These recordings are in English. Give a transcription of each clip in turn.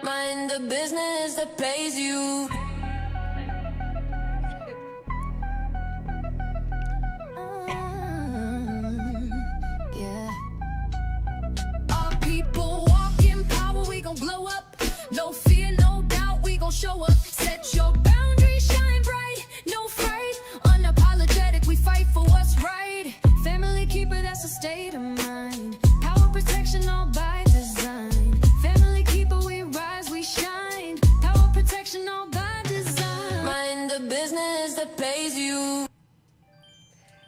Mind the business that pays you. Yeah. Our people walk in power, we gon' blow up. No fear, no doubt, we gon' show up. Set your boundaries, shine bright, no fright. Unapologetic, we fight for what's right. Family keeper, that's a state of mind. Power protection all by design. Family keeper, we rise, we shine. Power protection all by design. Mind the business that pays you.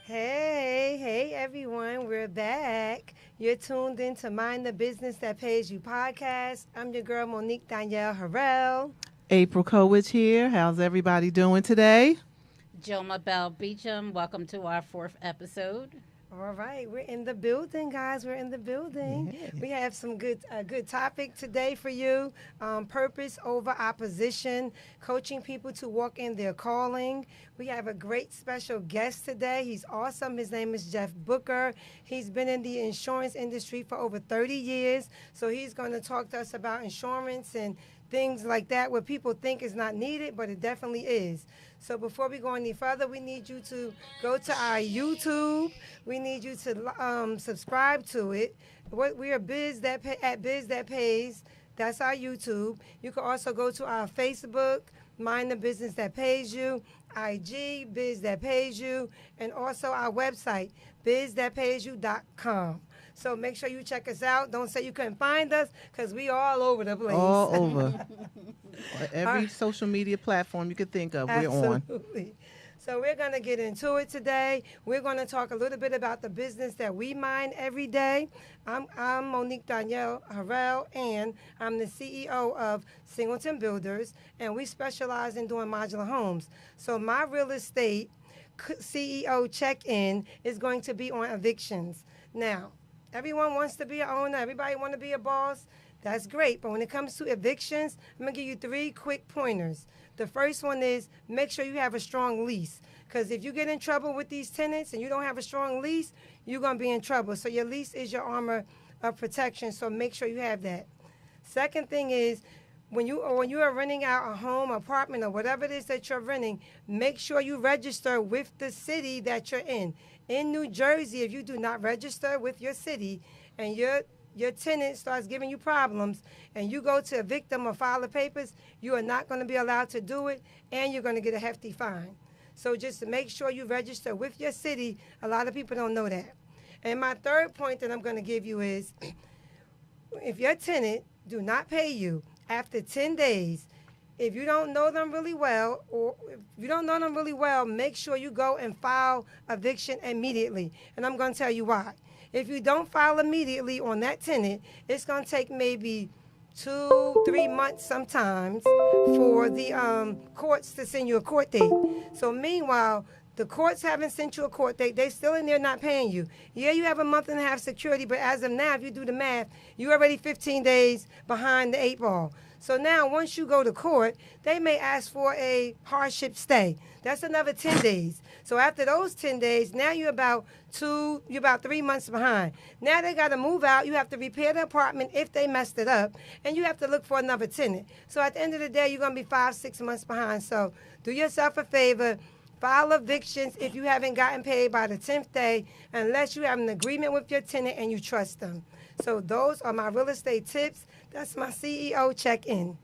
Hey everyone, we're back. You're tuned in to Mind the Business That Pays You podcast. I'm your girl, Monique Danielle Harrell. April Kowich here. How's everybody doing today? Joma Bell Beecham, welcome to our 4th episode. All right, we're in the building, guys. We're in the building. Yeah. We have some good topic today for you. Purpose over opposition, coaching people to walk in their calling. We have a great special guest today. He's awesome. His name is Jeff Booker. He's been in the insurance industry for over 30 years. So he's going to talk to us about insurance and things like that, where people think is not needed, but it definitely is. So before we go any further, we need you to go to our YouTube. We need you to subscribe to it. We are at Biz That Pays. That's our YouTube. You can also go to our Facebook, Mind the Business That Pays You, IG, Biz That Pays You, and also our website, bizthatpaysyou.com. So make sure you check us out. Don't say you couldn't find us, because we all over the place. All over. Every social media platform you could think of, we're on. Absolutely. So we're going to get into it today. We're going to talk a little bit about the business that we mind every day. I'm Monique Danielle Harrell, and I'm the CEO of Singleton Builders, and we specialize in doing modular homes. So my real estate CEO check-in is going to be on evictions. Now, everyone wants to be an owner. Everybody want to be a boss. That's great. But when it comes to evictions, I'm going to give you 3 quick pointers. The first one is make sure you have a strong lease. Because if you get in trouble with these tenants and you don't have a strong lease, you're going to be in trouble. So your lease is your armor of protection. So make sure you have that. Second thing is when you are renting out a home, apartment, or whatever it is that you're renting, make sure you register with the city that you're in. In New Jersey, if you do not register with your city and your tenant starts giving you problems and you go to evict them or file the papers, you are not going to be allowed to do it, and you're going to get a hefty fine. So just make sure you register with your city. A lot of people don't know that. And my third point that I'm going to give you is if your tenant do not pay you after 10 days, if you don't know them really well, make sure you go and file eviction immediately. And I'm going to tell you why. If you don't file immediately on that tenant, it's going to take maybe 2-3 months sometimes for the courts to send you a court date. So meanwhile, the courts haven't sent you a court date. They still in there not paying you. Yeah, you have a month and a half security, but as of now, if you do the math, you're already 15 days behind the 8 ball. So now once you go to court, they may ask for a hardship stay. That's another 10 days. So after those 10 days, now you're about 3 months behind. Now they got to move out. You have to repair the apartment if they messed it up, and you have to look for another tenant. So at the end of the day, you're going to be 5-6 months behind. So do yourself a favor. File evictions if you haven't gotten paid by the 10th day, unless you have an agreement with your tenant and you trust them. So those are my real estate tips. That's my CEO check-in.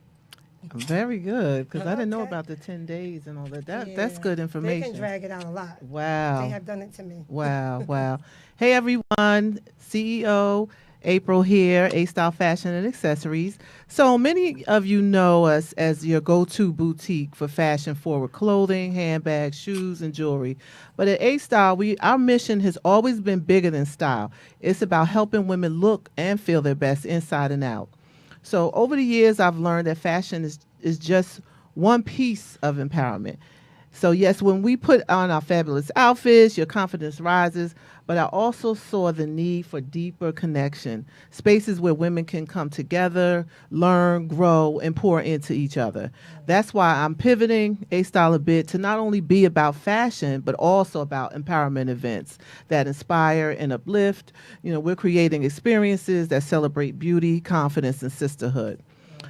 Very good, because I didn't know Okay. about the 10 days and all that. That's Yeah. good They information. can drag it out a lot. Wow. They have done it to me. Wow. Hey, everyone. CEO April here, A-Style Fashion and Accessories. So many of you know us as your go-to boutique for fashion-forward clothing, handbags, shoes, and jewelry. But at A-Style, our mission has always been bigger than style. It's about helping women look and feel their best inside and out. So over the years, I've learned that fashion is just one piece of empowerment. So yes, when we put on our fabulous outfits, your confidence rises, but I also saw the need for deeper connection, spaces where women can come together, learn, grow, and pour into each other. That's why I'm pivoting A-Style a bit to not only be about fashion, but also about empowerment events that inspire and uplift. You know, we're creating experiences that celebrate beauty, confidence, and sisterhood.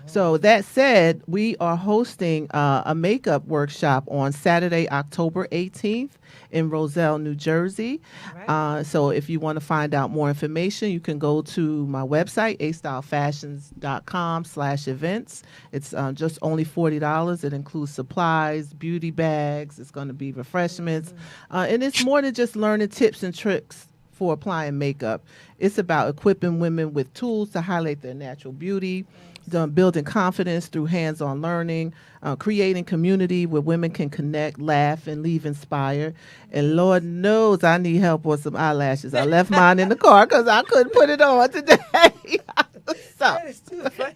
So that said, we are hosting a makeup workshop on Saturday, October 18th in Roselle, New Jersey. Right. So if you want to find out more information, you can go to my website, astylefashions.com/events. It's just only $40. It includes supplies, beauty bags. It's going to be refreshments. And it's more than just learning tips and tricks for applying makeup. It's about equipping women with tools to highlight their natural beauty, building confidence through hands-on learning, creating community where women can connect, laugh, and leave inspired. And Lord knows I need help with some eyelashes. I left mine in the car because I couldn't put it on today. So, That is too funny.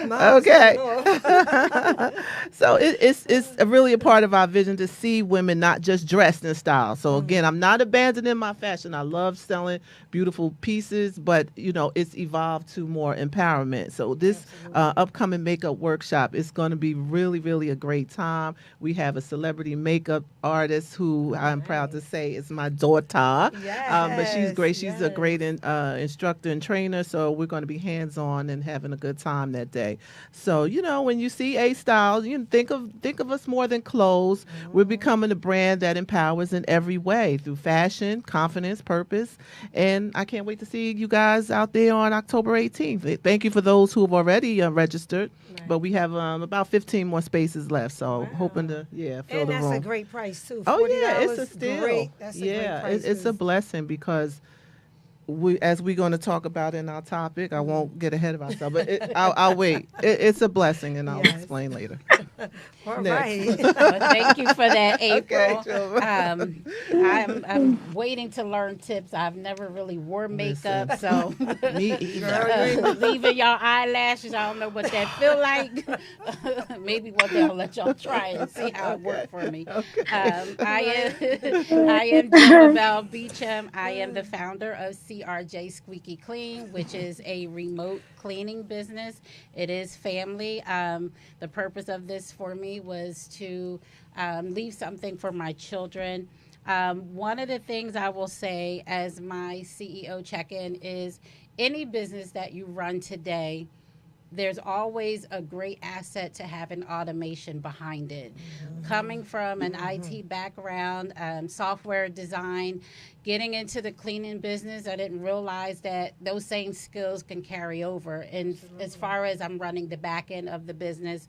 Mine's okay. coming off. So it's really a part of our vision to see women not just dressed in style. So again, I'm not abandoning my fashion. I love selling beautiful pieces, but it's evolved to more empowerment. So this upcoming makeup workshop is going to be really, really a great time. We have a celebrity makeup artist who I'm proud to say is my daughter. But she's great. She's a great instructor and trainer. So we're going to be hands-on and having a good time that day. So when you see A Style, think of us more than clothes. We're becoming a brand that empowers in every way through fashion, confidence, purpose, and I can't wait to see you guys out there on October 18th. Thank you for those who have already registered, but we have about 15 more spaces left. So hoping to fill And the that's room. a great price too. Oh $40, yeah, it's a steal. Great. That's a great price. it's a blessing because as we're going to talk about in our topic, I won't get ahead of ourselves, but I'll wait. It's a blessing, and I'll explain later. All Next. right. Well, thank you for that, April. Okay, I'm waiting to learn tips. I've never really wore makeup, so Me either. leaving y'all eyelashes, I don't know what that feel like. Maybe one day I'll let y'all try and see how it worked for me. I am Gemma Bell Beecham. I am the founder of CRJ Squeaky Clean, which is a remote cleaning business. It is family. The purpose of this for me was to leave something for my children. One of the things I will say as my CEO check-in is any business that you run today, there's always a great asset to have an automation behind it. Coming from an IT background, software design, getting into the cleaning business, I didn't realize that those same skills can carry over. And as far as I'm running the back end of the business,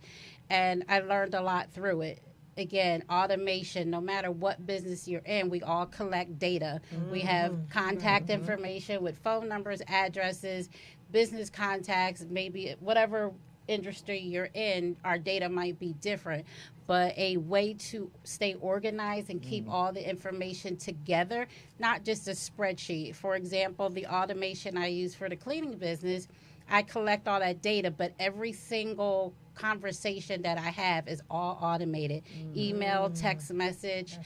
and I learned a lot through it. Again, automation, no matter what business you're in, we all collect data. We have contact information with phone numbers, addresses, business contacts, maybe whatever industry you're in, our data might be different. But a way to stay organized and keep all the information together, not just a spreadsheet. For example, the automation I use for the cleaning business, I collect all that data, but every single conversation that I have is all automated. Email, text message,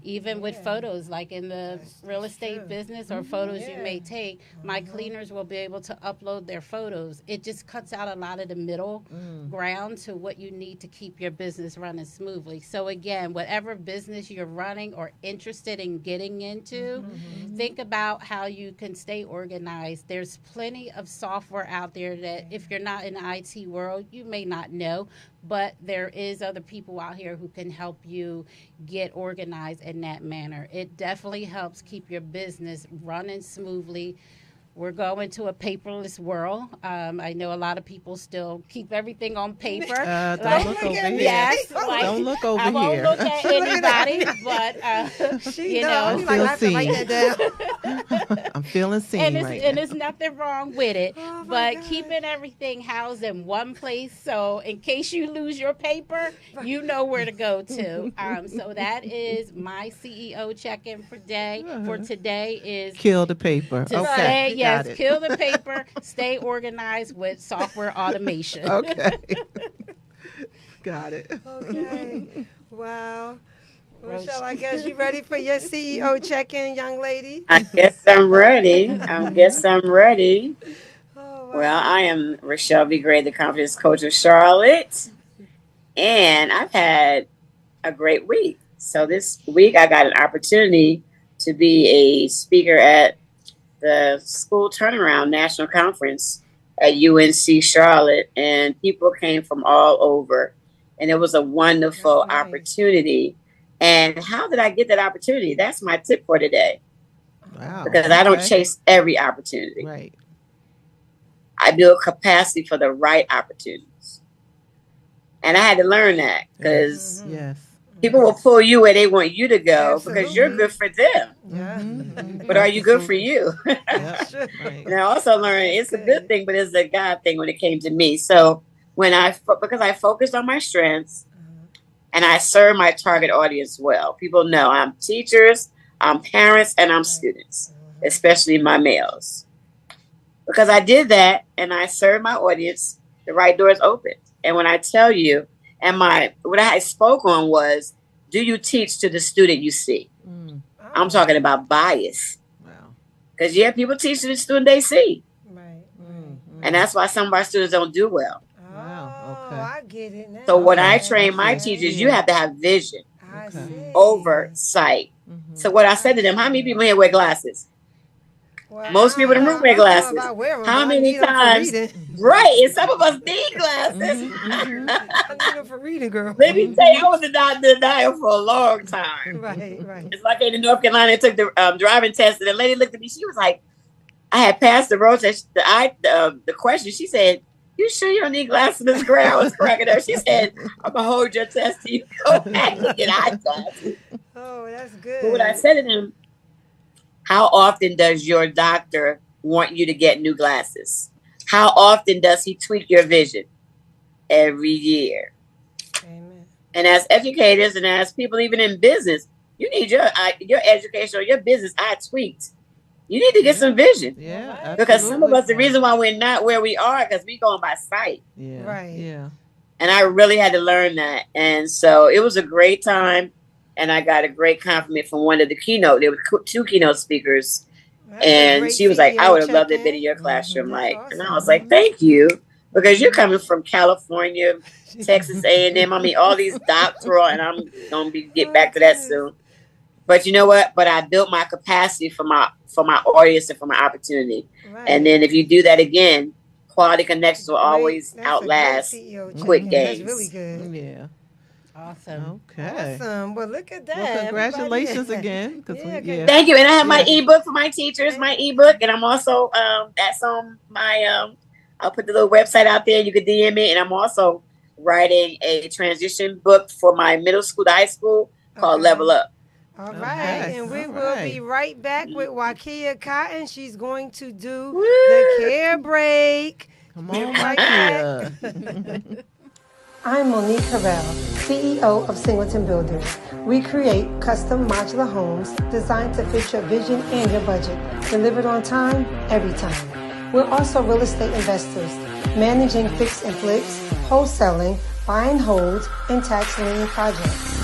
even with photos, like in the real estate business or photos you may take, my cleaners will be able to upload their photos. It just cuts out a lot of the middle ground to what you need to keep your business running smoothly. So again, whatever business you're running or interested in getting into, think about how you can stay organized. There's plenty of software out there that if you're not in the IT world, you may not know, but there is other people out here who can help you get organized in that manner. It definitely helps keep your business running smoothly. We're going to a paperless world. I know a lot of people still keep everything on paper. Don't look over here. Yes, Don't look over I won't here. look at anybody, but She you knows. know, I'm like, I have to Feel write that down. I'm feeling seen right and now. there's nothing wrong with it, Oh, my but God. keeping everything housed in one place, so in case you lose your paper, you know where to go to. So that is my CEO check-in for today is Kill the paper. to Okay, say, got yes, it. kill the paper, stay organized with software automation. Okay. Got it. Okay. Wow. Rochelle, I guess you ready for your CEO check-in, young lady? I guess I'm ready. I guess I'm ready. Oh, wow. Well, I am Rochelle B. Gray, the confidence coach of Charlotte, and I've had a great week. So this week I got an opportunity to be a speaker at the School Turnaround National Conference at UNC Charlotte, and people came from all over, and it was a wonderful That's nice. opportunity. And how did I get that opportunity? That's my tip for today, Wow. because I don't Okay. chase every opportunity. Right. I build capacity for the right opportunities. And I had to learn that, because Yes. people will pull you where they want you to go because you're Absolutely. good for them. Yeah. Mhm. But are you good for you? Yep. Sure. Right. And I also learned it's a good thing, but it's a God thing when it came to me. So because I focused on my strengths and I serve my target audience well, people know I'm teachers, I'm parents, and I'm students, especially my males. Because I did that and I served my audience, the right doors opened. And when I tell you, what I spoke on was, do you teach to the student you see? Mm. I'm talking about bias. Wow. Because people teach to the student they see. Right. Mm. And that's why some of our students don't do well. Wow, Oh, okay. I get it now. So when I Okay. train my Okay. teachers, you have to have vision, I Okay. see. oversight. Mhm. So what I said to them, how many people here wear glasses? Well, Most people in the room wear I don't know glasses. if I wear 'em, How but I many need 'em for times? reading. Right, and some of us need glasses. Mhm. I need 'em for reading, girl. Let me tell you, I was a denial for a long time. Right, right. It's like in North Carolina, I took the driving test, and the lady looked at me. She was like, I had passed the road test, the question. She said, "You sure you don't need glasses, Miss Gray?" I was cracking up. She said, "I'm gonna hold your test till you go back and get eyeglasses." Oh, that's good. But what I said to them, how often does your doctor want you to get new glasses? How often does he tweak your vision? Every year. Amen. And as educators and as people even in business, you need your education or your business eye tweaked. You need to get some vision. Yeah. Because some of us, the absolutely. reason why we're not where we are, because we going by sight. Yeah. Right. Yeah. And I really had to learn that. And so it was a great time. And I got a great compliment from one of the keynote. There were two keynote speakers. That's a And great she was like, I CEO would have loved to have been check-in. in your classroom. That's Like, and I awesome. was like, thank you. Because you're coming from California, Texas A&M. I mean, all these doctoral, and I'm going to get back to that soon. But you know what? But I built my capacity for my audience and for my opportunity. Right. And then if you do that again, quality connections will Great. always That's a great outlast CEO quick check-in. gains. That's really good. Yeah. Awesome. Okay. Awesome. Well, look at that. Well, congratulations Everybody- again. 'Cause Yeah, we, yeah. Thank you. And I have my Yeah. ebook for my teachers, my ebook. And I'm also, that's on my, I'll put the little website out there. You can DM me. And I'm also writing a transition book for my middle school to high school called Okay. Level Up. All Okay. right, and we All will right. be right back with Wakia Cotton. She's going to do Woo! the care break. Come We'll on, be right Makia. I'm Monique Harrell, CEO of Singleton Builders. We create custom modular homes designed to fit your vision and your budget, delivered on time, every time. We're also real estate investors, managing fix and flips, wholesaling, buy and hold, and tax lien projects.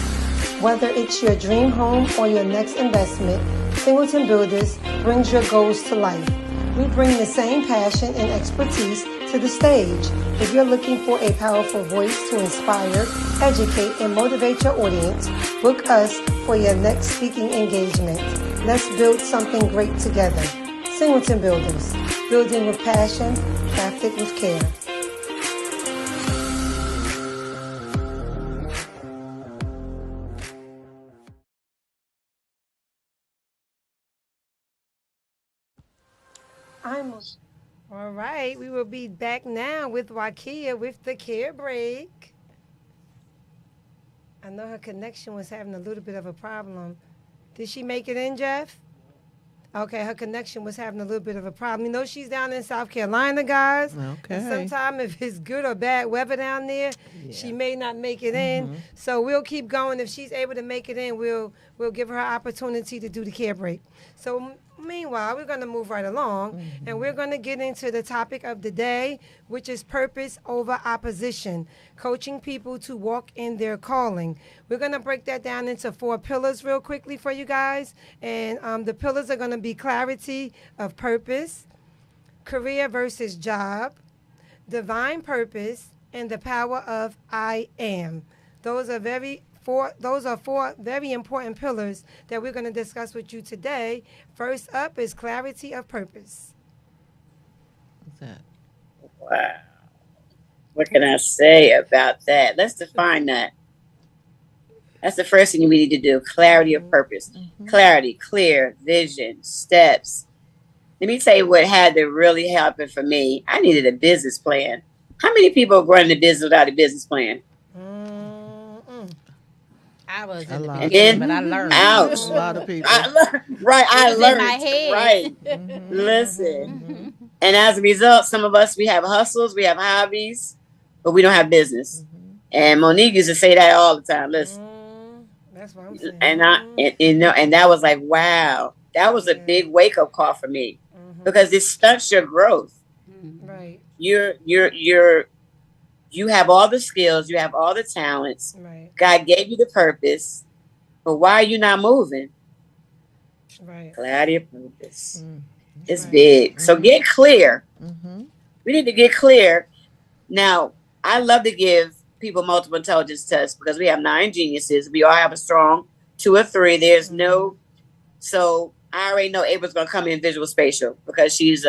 Whether it's your dream home or your next investment, Singleton Builders brings your goals to life. We bring the same passion and expertise to the stage. If you're looking for a powerful voice to inspire, educate, and motivate your audience, book us for your next speaking engagement. Let's build something great together. Singleton Builders, building with passion, crafted with care. All right, we will be back now with Wakia with the care break. I know her connection was having a little bit of a problem. Did she make it in, Jeff? Okay, her connection was having a little bit of a problem. You know, she's down in South Carolina, guys. Okay. And sometimes if it's good or bad weather down there, she may not make it in. So we'll keep going. If she's able to make it in, we'll give her an opportunity to do the care break. So meanwhile, we're going to move right along, and we're going to get into the topic of the day, which is purpose over opposition, coaching people to walk in their calling. We're going to break that down into 4 pillars real quickly for you guys, and the pillars are going to be clarity of purpose, career versus job, divine purpose, and the power of I am. Those are 4 very important pillars that we're going to discuss with you today. First up is clarity of purpose. What's that? Wow. What can I say about that? Let's define that. That's the first thing we need to do. Clarity of purpose. Clarity, clear, vision, steps. Let me tell you what had to really happen for me. I needed a business plan. How many people are running a business without a business plan? I was A in the lot. beginning, but I learned. Ouch. A lot of people. Right, I It was in learned. my head. Right. Listen. And as a result, some of us, we have hustles, we have hobbies, but we don't have business. And Monique used to say that all the time. Listen. That's what I'm saying. And that was like, wow. That was a big wake up call for me. Because it stunts your growth. Right. You have all the skills, you have all the talents. Right. God gave you the purpose, but why are you not moving? Right. Clarity of purpose. It's Right. big. So get clear. Mm-hmm. We need to get clear. Now, I love to give people multiple intelligence tests because we have 9 geniuses. We all have a strong 2 or 3. There's no, so I already know April's gonna come in visual spatial because she has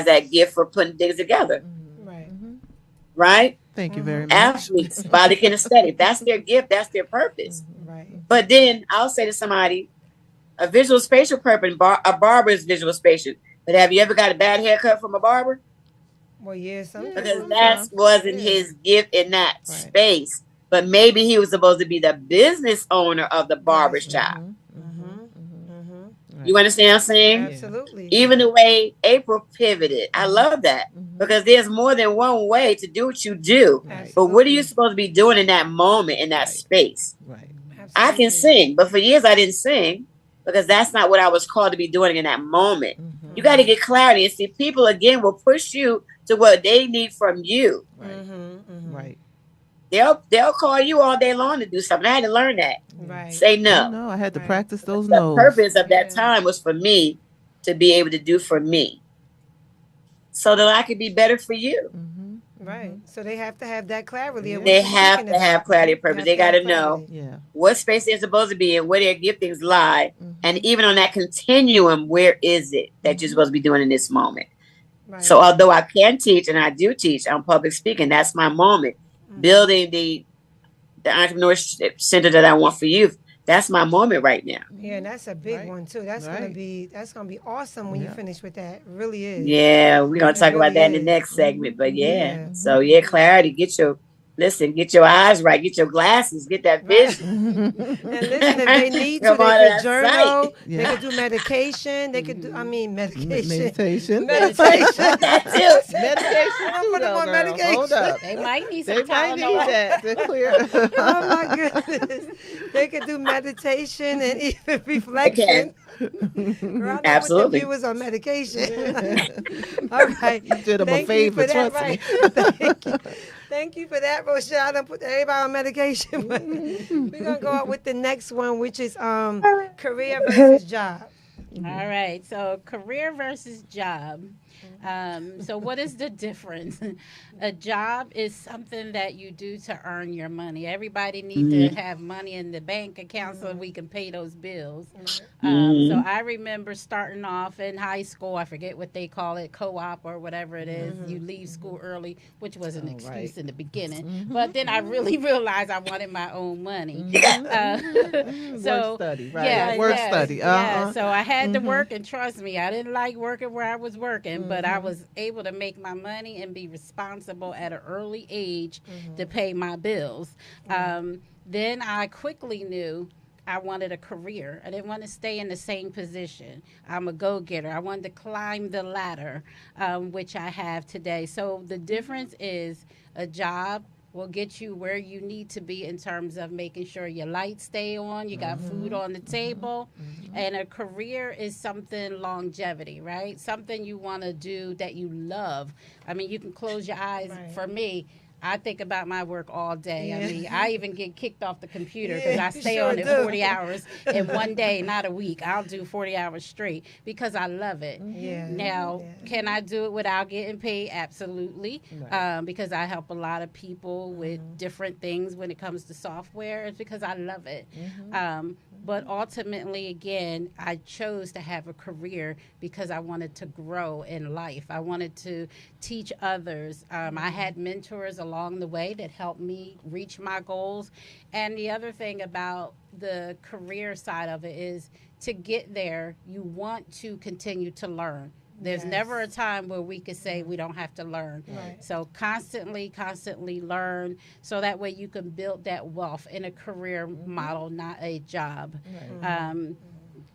that gift for putting things together. Right. Right? Thank you very much. Athletes, body kinesthetic. That's their gift. That's their purpose. Right. But then I'll say to somebody, a visual spatial person, a barber is visual spatial. But have you ever got a bad haircut from a barber? Well, yeah, sometimes. Because that wasn't his gift in that space. But maybe he was supposed to be the business owner of the barber shop. You understand what I'm saying? Absolutely. Even the way April pivoted. I love that. Because there's more than one way to do what you do. Right. But what are you supposed to be doing in that moment, in that space? Right. I can sing, but for years I didn't sing because that's not what I was called to be doing in that moment. You got to get clarity and see people again will push you to what they need from you. Right. They'll call you all day long to do something. I had to learn that. Right. Say no. No, I had to Right. practice those The no's. purpose of that time was for me to be able to do for me, so that I could be better for you. Right. So they have to have that clarity. Of what They you're have speaking to have about. clarity of purpose. have They to have got to know clarity. Yeah. what space they're supposed to be in, where their giftings lie, and even on that continuum, where is it that you're supposed to be doing in this moment? Right. So although I can teach and I do teach on public speaking, that's my moment. Building the entrepreneurship center that I want for youth. That's my moment right now. Yeah, and that's a big Right. one too. That's Right. gonna be awesome when you finish with that. It really is. Yeah, we're gonna It talk about really that in the is. next segment. But Yeah. so clarity. Get your eyes right. Get your glasses. Get that Right. vision. And listen, if they need to, Come on, they could that's journal. right. They could do medication. They could do. I mean, medication. Meditation. Meditation. That too. Meditation. I'm too, putting though, on girl. medication. Hold up. They might need some They might need Tylenol. that to clear. Oh my goodness. They could do meditation and even reflection. Girl, I know Absolutely. What the viewers on medication. All right. You did them a Thank you favor, for that, trust me. Thank you. Thank you for that, Rochelle. I done put everybody on medication. But we're gonna go out with the next one, which is career versus job. All right. So career versus job. So what is the difference? A job is something that you do to earn your money. Everybody needs to have money in the bank account so we can pay those bills. So I remember starting off in high school. I forget what they call it, co-op or whatever it is. You leave school early, which was an excuse right. in the beginning. But then I really realized I wanted my own money. So Work study, right? yeah, Work yes, study. yeah. So I had to work, and trust me, I didn't like working where I was working, but I was able to make my money and be responsible at an early age to pay my bills. Then I quickly knew I wanted a career. I didn't want to stay in the same position. I'm a go-getter. I wanted to climb the ladder, which I have today. So the difference is a job will get you where you need to be in terms of making sure your lights stay on, you got food on the table, and a career is something longevity, right? Something you want to do that you love. I mean, you can close your eyes. Right. For me, I think about my work all day. I Yeah. mean, I even get kicked off the computer because Yeah, I stay sure on it do. 40 hours in one day, not a week. I'll do 40 hours straight because I love it. Yeah. Now, can I do it without getting paid? Absolutely, because I help a lot of people with different things when it comes to software. It's because I love it. But ultimately, again, I chose to have a career because I wanted to grow in life. I wanted to teach others. I had mentors along the way that helped me reach my goals. And the other thing about the career side of it is to get there, you want to continue to learn. There's Yes. never a time where we could say we don't have to learn. Right. So constantly learn so that way you can build that wealth in a career model, not a job.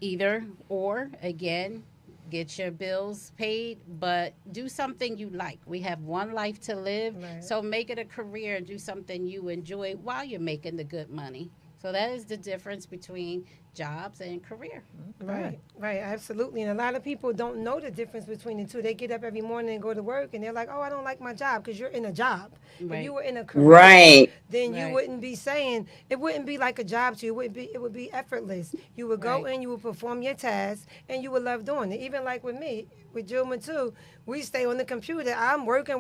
Either or, again, get your bills paid, but do something you like. We have one life to live, Right. so make it a career and do something you enjoy while you're making the good money. So that is the difference between jobs and career. Right, absolutely. And a lot of people don't know the difference between the two. They get up every morning and go to work, and they're like, "Oh, I don't like my job," because you're in a job. If Right. you were in a career, Right. then you Right. wouldn't be saying it wouldn't be like a job to you. It would be effortless. You would go Right. in, you would perform your tasks, and you would love doing it. Even like with me, with Jilma too, we stay on the computer. I'm working.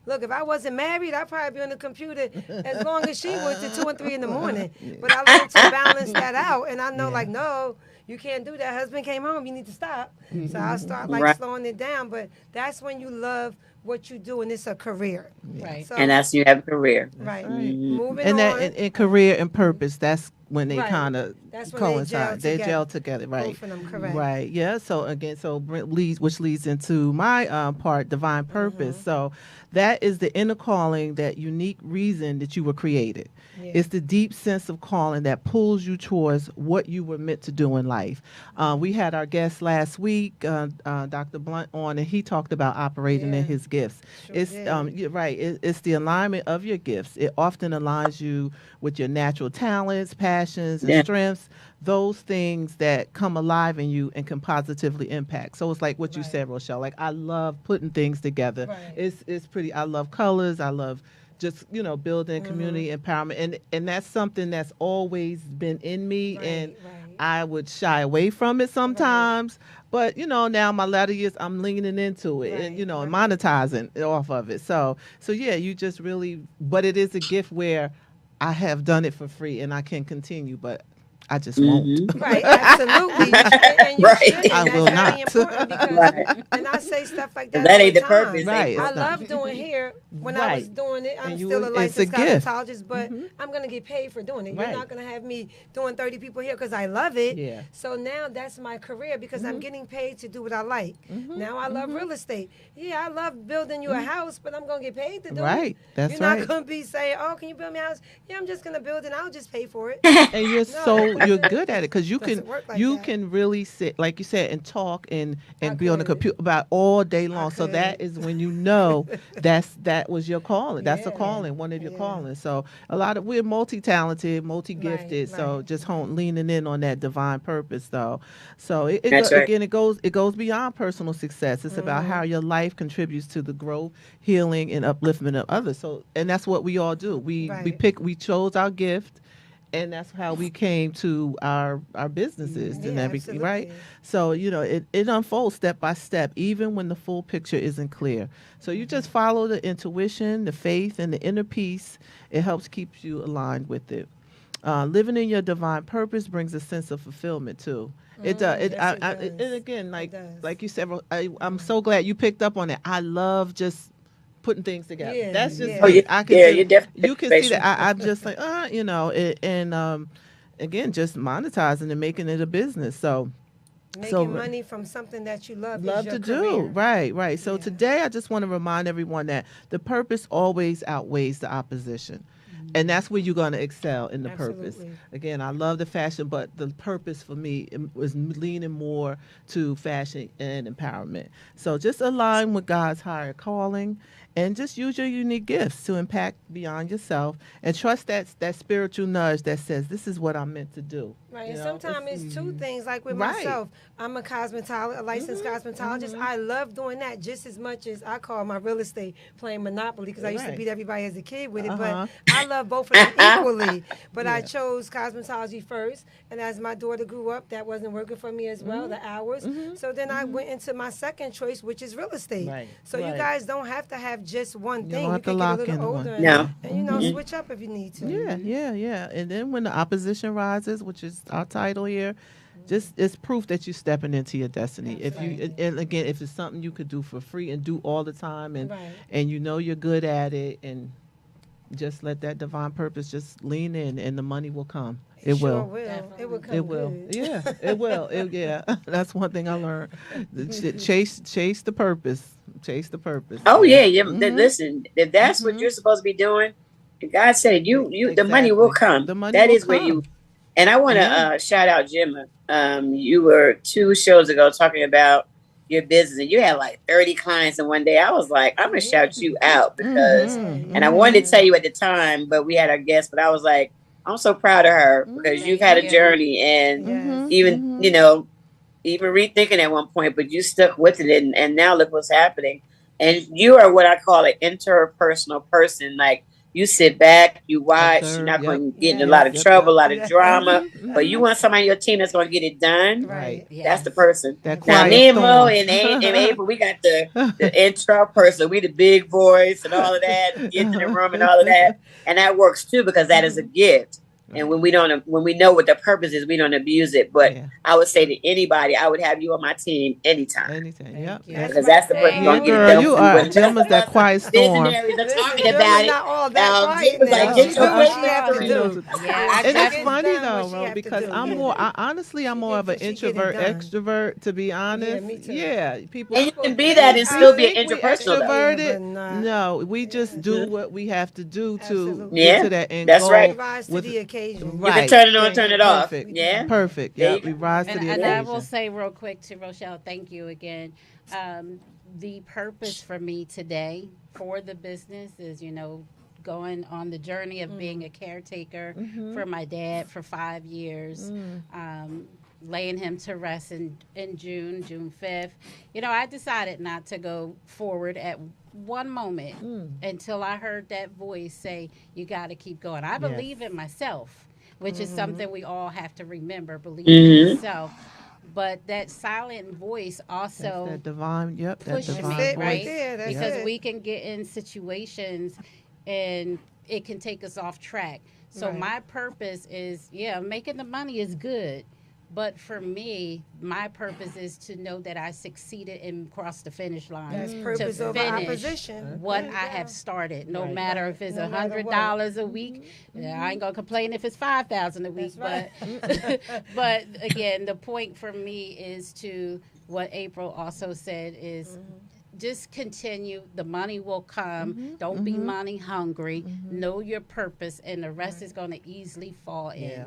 Look, if I wasn't married, I'd probably be on the computer as long as she was to 2 and 3 in the morning. But I learned to balance that out, and I know like no. You can't do that. Husband came home. You need to stop. So I'll start like Right. slowing it down. But that's when you love what you do, and it's a career. Right. So, And that's you have a career. right. Mhm. Moving And on. that in career and purpose, that's when they Right. kind of That's when they gel coincide. They together. gel together, right? Both of them, correct. Right. Yeah. So again, which leads into my part, divine purpose. Mm-hmm. So that is the inner calling, that unique reason that you were created. Yeah. It's the deep sense of calling that pulls you towards what you were meant to do in life. We had our guest last week, Dr. Blunt, on, and he talked about operating Yeah. in his gifts. Sure It's did. you're right. It's the alignment of your gifts. It often aligns you with your natural talents, passions, and Yeah. strengths. Those things that come alive in you and can positively impact. So it's like what you Right. said, Rochelle. Like, I love putting things together. Right. It's pretty. I love colors. I love just building Mm-hmm. community empowerment, and that's something that's always been in me, Right, and right. I would shy away from it sometimes. But now my latter years, I'm leaning into it, and Right, and monetizing off of it. So yeah, you just really. But it is a gift where I have done it for free, and I can continue, but I just won't. Mhm. Right, absolutely. And you Right. shouldn't. I That's will very not. important because, Right. and I say stuff like that. That all ain't the time. purpose. Right. ain't I It's not. love doing hair. When I was Right. doing it, I'm And you still a would- it's a licensed gift. cosmetologist, but I'm going to get paid for doing it. You're Right. not going to have me doing 30 people here because I love it. Yeah. So now that's my career because I'm getting paid to do what I like. Now I love real estate. Yeah, I love building you a house, but I'm going to get paid to do it. Right. That's You're right. not going to be saying, "Oh, can you build me a house?" Yeah, I'm just going to build it. I'll just pay for it. And you're No, you're good at it because you doesn't can work like you that. can really sit, like you said, and talk and I be on the could. computer about all day long. So could. that is when that was your calling. That's a Yeah. calling, one of your Yeah. callings. So we're multi-talented, multi-gifted. Right, So right. just leaning in on that divine purpose, though. So That's right. again, it goes beyond personal success. It's about how your life contributes to the growth, healing, and upliftment of others. So, and that's what we all do. We Right. we chose our gift. And that's how we came to our businesses and Yeah, everything, right? absolutely. So it unfolds step by step, even when the full picture isn't clear. So you just follow the intuition, the faith, and the inner peace. It helps keep you aligned with it. Living in your divine purpose brings a sense of fulfillment too. It does. yes, it And does. again, does. like you said, I'm so glad you picked up on it. I love just putting things together. Yeah, That's just yeah. Oh, me. yeah. I can Yeah, just- you're definitely you can see special. that I'm just like again, just monetizing and making it a business. So Making money from something that you love love is to your do. career. Right. So Yeah. today I just want to remind everyone that the purpose always outweighs the opposition. And that's where you're going to excel in the purpose. Absolutely. Again, I love the fashion, but the purpose for me was leaning more to fashion and empowerment. So just align with God's higher calling and just use your unique gifts to impact beyond yourself and trust that spiritual nudge that says, this is what I'm meant to do. Right, You and know, sometimes it's two things. Like with Right. myself, I'm a cosmetologist, a licensed cosmetologist. I love doing that just as much as I call my real estate playing Monopoly because I used to Right. beat everybody as a kid with it. Uh-huh. But I love both of them equally. But I chose cosmetology first, and as my daughter grew up, that wasn't working for me as well. The hours. So then I went into my second choice, which is real estate. Right. So you Right. guys don't have to have just one thing. don't You have to can lock get a in little one. older, No. and switch up if you need to. Yeah. And then when the opposition rises, which is our title here. Just it's proof that you're stepping into your destiny. If you and again, if it's something you could do for free and do all the time, and Right. and you know you're good at it, and just let that divine purpose just lean in, and the money will come. It Sure will. It will come It will. good. Yeah, it will. Yeah, that's one thing I learned. Chase the purpose. Chase the purpose. Oh yeah, Mhm. listen, if that's what you're supposed to be doing, and God said the money will Exactly. come. The money That will is where come. you. And I want to Yeah. shout out Gemma. You were 2 shows ago talking about your business, and you had like 30 clients in one day. I was like, I'm gonna shout you out because, Mhm. and I wanted to tell you at the time, but we had our guest. But I was like, I'm so proud of her because you've had a Thank you. journey, and Yes. even even rethinking at one point, but you stuck with it, and now look what's happening. And you are what I call an interpersonal person. Like you sit back, you watch. Observe, You're not yep. going to get in a Yes. lot of Yep, trouble, a yep. lot of Yes. drama. Mhm. But you want somebody on your team that's going to get it done. Right. That's the person. That Now, quiet me and Mo storm. and April, we got the intro person. We the big voice and all of that, get in the room and all of that, and that works too because that is a gift. And when we know what the purpose is, we don't abuse it. But Yeah. I would say to anybody, I would have you on my team anytime Anything. Yep. you. Yep. because that's the person Thank gonna you. get it Girl, done. you for are. When Gemma's that quiet storm. visionaries are Listen, talking Gemma's about it. not all that quiet Gemma's like, now. get She your know what she business have to done. do. Yeah, And I it's She funny gets done though, what she Ro, have to because do, I'm yeah. more. Honestly, I'm more of an She get it introvert, done. extrovert. To be honest, me too. yeah. People. And you can be that and still be an think we interpersonal though. extroverted. Yeah, but not. No, we just do what we have to do to Absolutely. get Yeah, to that end that's goal. right. We rise to with- the occasion. You can Right. turn it on, turn it off. Perfect. Yeah. Perfect. There Yeah, you we go. rise to the And occasion. I will say real quick to Rochelle, thank you again. The purpose for me today for the business is, going on the journey of being a caretaker for my dad for 5 years, laying him to rest in June 5th. I decided not to go forward at one moment until I heard that voice say, you got to keep going. I believe in myself, which is something we all have to remember, believe in yourself. But that silent voice also That's that divine. Yep. That push divine me, it voice. right there, that's because it. we can get in situations and it can take us off track. So Right. my purpose is, making the money is good. But for me, my purpose is to know that I succeeded and crossed the finish line. That's to purpose over finish opposition. what There you I go. have started. No Right. matter if it's No matter $100 a week, I ain't gonna complain if it's 5,000 a week. That's But again, the point for me is to what April also said is. Just continue. The money will come. Don't be money hungry. Know your purpose, and the rest is going to easily fall in. Yeah.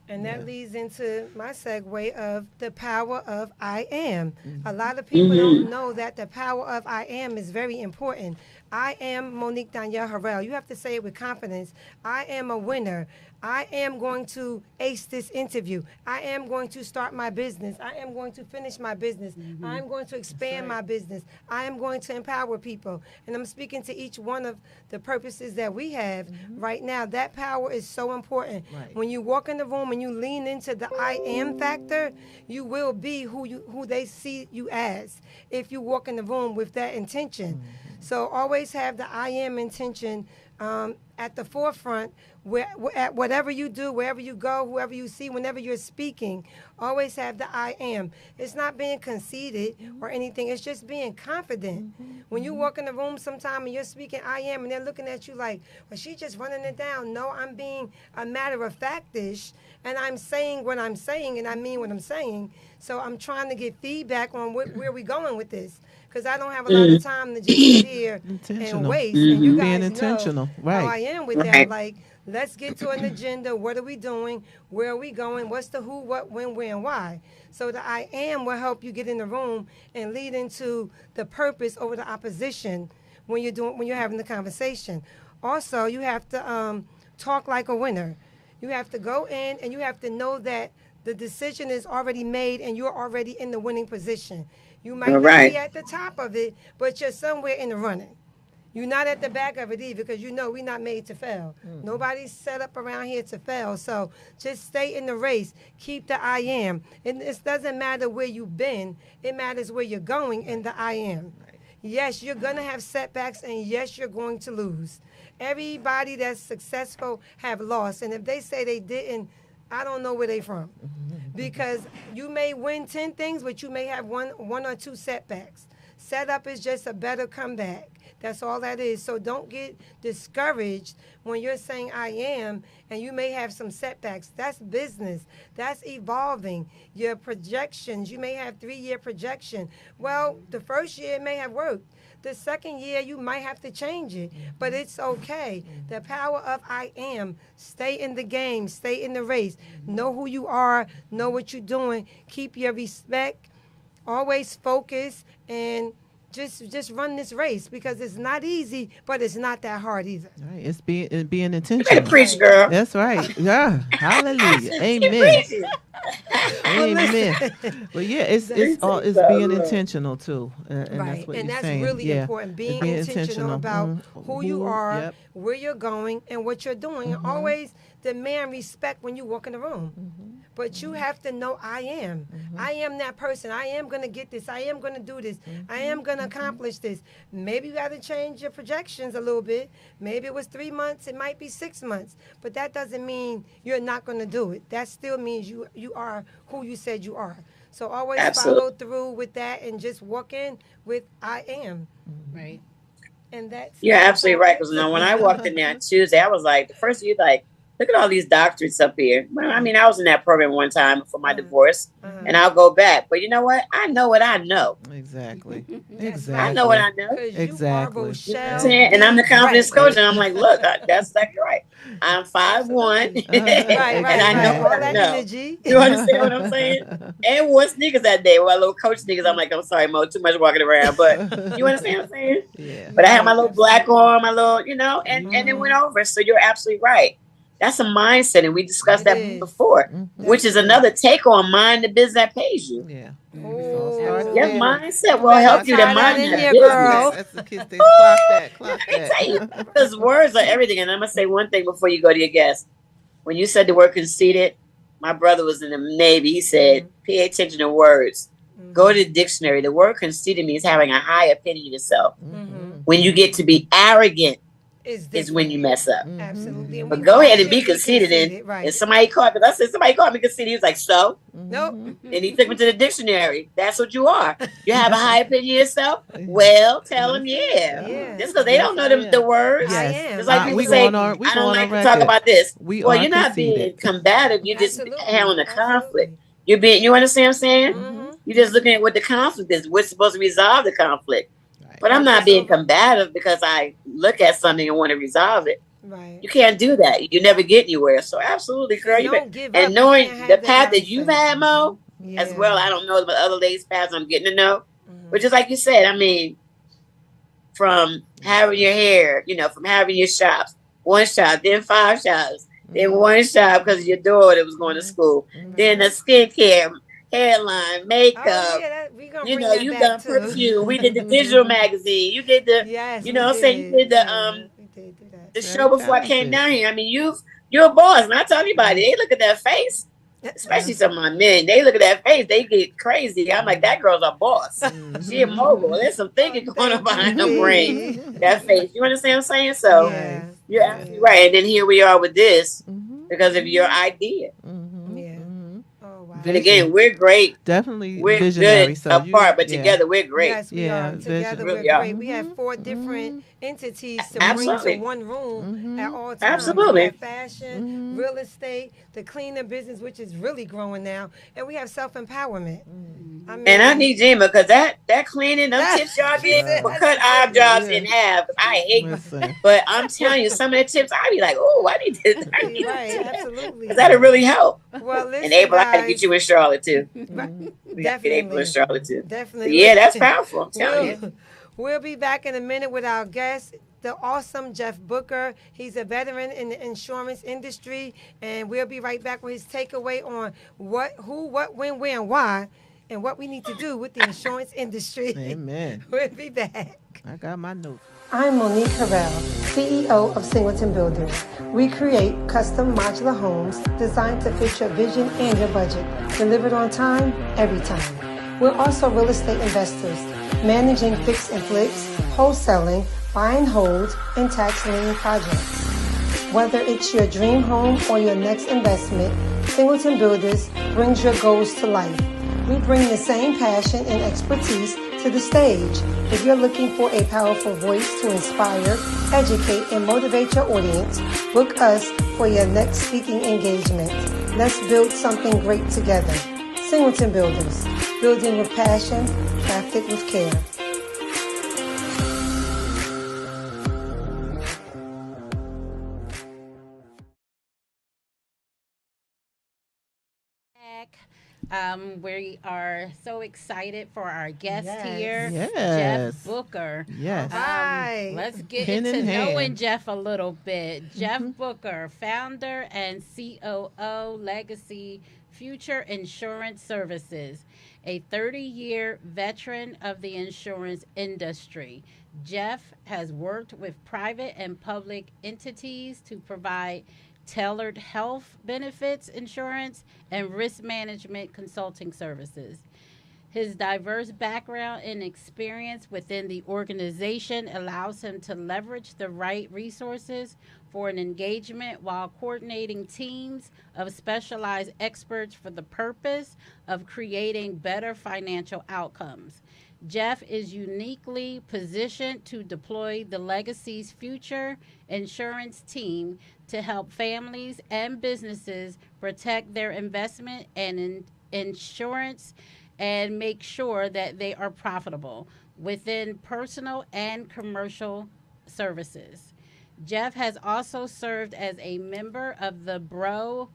And that leads into my segue of the power of I am. A lot of people don't know that the power of I am is very important. I am Monique Danielle Harrell. You have to say it with confidence. I am a winner. I am going to ace this interview. I am going to start my business. I am going to finish my business. I am going to expand my business. I am going to empower people. And I'm speaking to each one of the purposes that we have right now. That power is so important. Right. When you walk in the room and you lean into the I am factor, you will be who they see you as if you walk in the room with that intention. So always have the I am intention at the forefront at whatever you do, wherever you go, whoever you see, whenever you're speaking, always have the I am. It's not being conceited or anything. It's just being confident. When you walk in the room sometime and you're speaking I am and they're looking at you like, well, she's just running it down. No, I'm being a matter of factish and I'm saying what I'm saying and I mean what I'm saying. So I'm trying to get feedback on where we're going with this. Because I don't have a lot of time to just sit here and Intentional. waste. And you guys Being know intentional, how right. I am with that. Like, let's get to an agenda. What are we doing? Where are we going? What's the who, what, when, where, and why? So the I am will help you get in the room and lead into the purpose over the opposition when you're having the conversation. Also, you have to talk like a winner. You have to go in and you have to know that the decision is already made and you're already in the winning position. You might not be at the top of it, but you're somewhere in the running. You're not at the back of it either because we're not made to fail. Nobody's set up around here to fail. So just stay in the race. Keep the I am. And it doesn't matter where you've been. It matters where you're going in the I am. Yes, you're going to have setbacks and yes, you're going to lose. Everybody that's successful have lost. And if they say they didn't I don't know where they from. Because you may win 10 things, but you may have one or two setbacks. Setup is just a better comeback. That's all that is. So don't get discouraged when you're saying I am and you may have some setbacks. That's business. That's evolving. Your projections, you may have 3-year projection. Well, the first year it may have worked. The second year you might have to change it, but it's okay. The power of I am. Stay in the game, stay in the race. Know who you are, know what you're doing. Keep your respect. Always focus and just run this race because it's not easy, but it's not that hard either. Right. It's being You better intentional. preach, girl. That's right. Yeah. Hallelujah. Keep Amen. preaching. Amen. But yeah, it's all it's So, being look. intentional too, and Right, that's what and you're that's saying. really Yeah. important. Being Being intentional about who you are, Yep. where you're going, and what you're doing. And always demand respect when you walk in the room. But you have to know I am. I am that person. I am going to get this. I am going to do this. I am going to accomplish this. Maybe you got to change your projections a little bit. Maybe it was 3 months. It might be 6 months. But that doesn't mean you're not going to do it. That still means you are who you said you are. So always Absolutely. follow through with that and just walk in with I am. Right. And that's You're absolutely right. Because when I walked in there on Tuesday, I was like, the first year, like, look at all these doctorates up here. Well, I mean, I was in that program one time before my divorce, and I'll go back. But you know what? I know what I know. Exactly. That's Exactly. I know what I know. because Exactly. you are You know what I'm Rochelle. saying? And I'm the confidence Right. coach, and I'm like, look, that's exactly right. I'm 5'1", Right, and right, I know right. what All I that know. energy. You understand what I'm saying? And wore sneakers that day. Well, little coach sneakers. I'm like, I'm sorry, Mo, too much walking around. But you understand what I'm saying? Yeah. But I had my little black on, my little, and it went over. So you're absolutely right. That's a mindset, and we discussed It that is. before, which is another take on mind the business that pays you. Yeah. Oh, Your there. mindset will better help you to tie that mind in that there, business. girl. That's the kids. They clock that. Clock Let me tell you, that. because words are everything. And I'm gonna say one thing before you go to your guest. When you said the word conceited, my brother was in the Navy. He said, "Pay attention to words. Go to the dictionary. The word conceited means having a high opinion of yourself. When you get to be arrogant, is when you mess up. Absolutely. And But we go all ahead and should be conceited. And right. somebody called, because I said somebody called me conceited. He was like, so? Nope. And he took me to the dictionary. That's what you are. You have a high opinion of yourself? Well, tell them, yeah. Yeah. Just because they don't know the words. I Yes. am. It's like We people going say, on- we I don't going like on to talk record. about this. We Well, are you're not being conceited. combative. You're just Absolutely. handling a conflict. Absolutely. You're being, you understand what I'm saying? Mhm. You're just looking at what the conflict is. We're supposed to resolve the conflict. Right. But I'm not That's being over. combative because I look at something and want to resolve it. Right. You can't do that. You never get anywhere. So absolutely, girl. You Don't give up. and You knowing can't have the that path that you've mindset. had, Mo, Yeah. as well. I don't know about other ladies' paths I'm getting to know. Mhm. But just like you said, I mean, from having your hair, from having your shops, one shop, then 5 shops, then one shop because your daughter was going to school, then the skincare, hairline, makeup. Oh, yeah, we gonna bring that You've back done too. perfume. We did the digital magazine. You did the Yes. you know what I'm saying? You did the, we did do that. the Very show before I came talented. down here. I mean, you're a boss, and I tell anybody, they look at that face, especially some of my men. They look at that face, they get crazy. I'm like, that girl's a boss. She a mogul. There's some thinking going on behind her brain. That face. You understand what I'm saying? So Yeah. you're absolutely right. And then here we are with this because of your idea. Yeah. Oh wow. And again, we're great. Definitely We're visionary. good So apart, but yeah. together we're great. Yes, we Yeah, are. vision. Together Really we're are. great. We have 4 different entities to Absolutely. bring to one room at all times. Absolutely. We have fashion, real estate, the cleaner business, which is really growing now, and we have self-empowerment. I mean, And I need Jima because that cleaning, them tips y'all get will cut our jobs in half. I hate Listen. But I'm telling you, some of the tips, I be like, oh, I need this. I need right, this. absolutely. Because that'll really help. Well, listen, And April, I got to guys, get you in Charlotte too. We got to get Definitely. April in Charlotte too. Definitely. Yeah, that's powerful. I'm telling you. We'll be back in a minute with our guest, the awesome Jeff Booker. He's a veteran in the insurance industry, and we'll be right back with his takeaway on what, who, what, when, where, and why, and what we need to do with the insurance industry. Amen. We'll be back. I got my notes. I'm Monique Harrell, CEO of Singleton Builders. We create custom modular homes designed to fit your vision and your budget, delivered on time, every time. We're also real estate investors, managing fix and flips, wholesaling, buy and hold, and tax lien projects. Whether it's your dream home or your next investment, Singleton Builders brings your goals to life. We bring the same passion and expertise to the stage. If you're looking for a powerful voice to inspire, educate, and motivate your audience, book us for your next speaking engagement. Let's build something great together. Singleton Builders, building with passion, crafted with care. We are so excited for our guest Yes. here, Yes. Jeff Booker. Yes. Hi. Let's get Pen into in hand. knowing Jeff a little bit. Jeff Booker, founder and COO, Legacy Future Insurance Services, a 30-year veteran of the insurance industry. Jeff has worked with private and public entities to provide tailored health benefits insurance and risk management consulting services. His diverse background and experience within the organization allows him to leverage the right resources for an engagement while coordinating teams of specialized experts for the purpose of creating better financial outcomes. Jeff is uniquely positioned to deploy the Legacy's future insurance team to help families and businesses protect their investment and insurance and make sure that they are profitable within personal and commercial services. Jeff has also served as a member of the Borough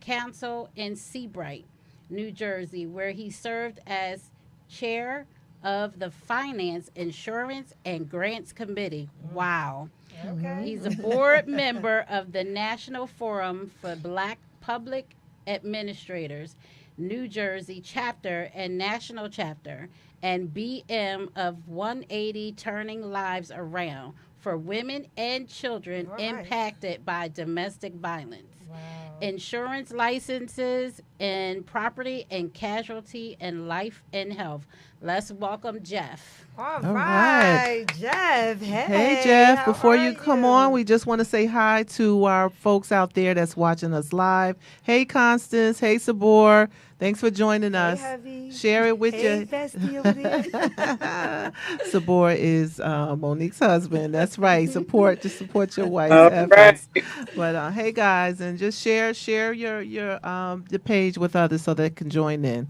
Council in Seabright, New Jersey, where he served as chair of the Finance, Insurance, and Grants Committee. Wow. Okay. He's a board member of the National Forum for Black Public Administrators, New Jersey chapter and national chapter, and BM of 180 Turning Lives Around for women and children All right. impacted by domestic violence. Wow. Insurance licenses in property and casualty and life and health. Let's welcome Jeff. All All right, Jeff. Hey, Hey, Jeff, how before are you come on, we just want to say hi to our folks out there that's watching us live. Hey, Constance. Hey, Sabor. Thanks for joining Hey, us. Heavy. Share it with Hey, your... Bestie over there. Sabor is Monique's husband. That's right. Support your wife's All efforts. right. But hey, guys, and just share your the page with others so they can join in.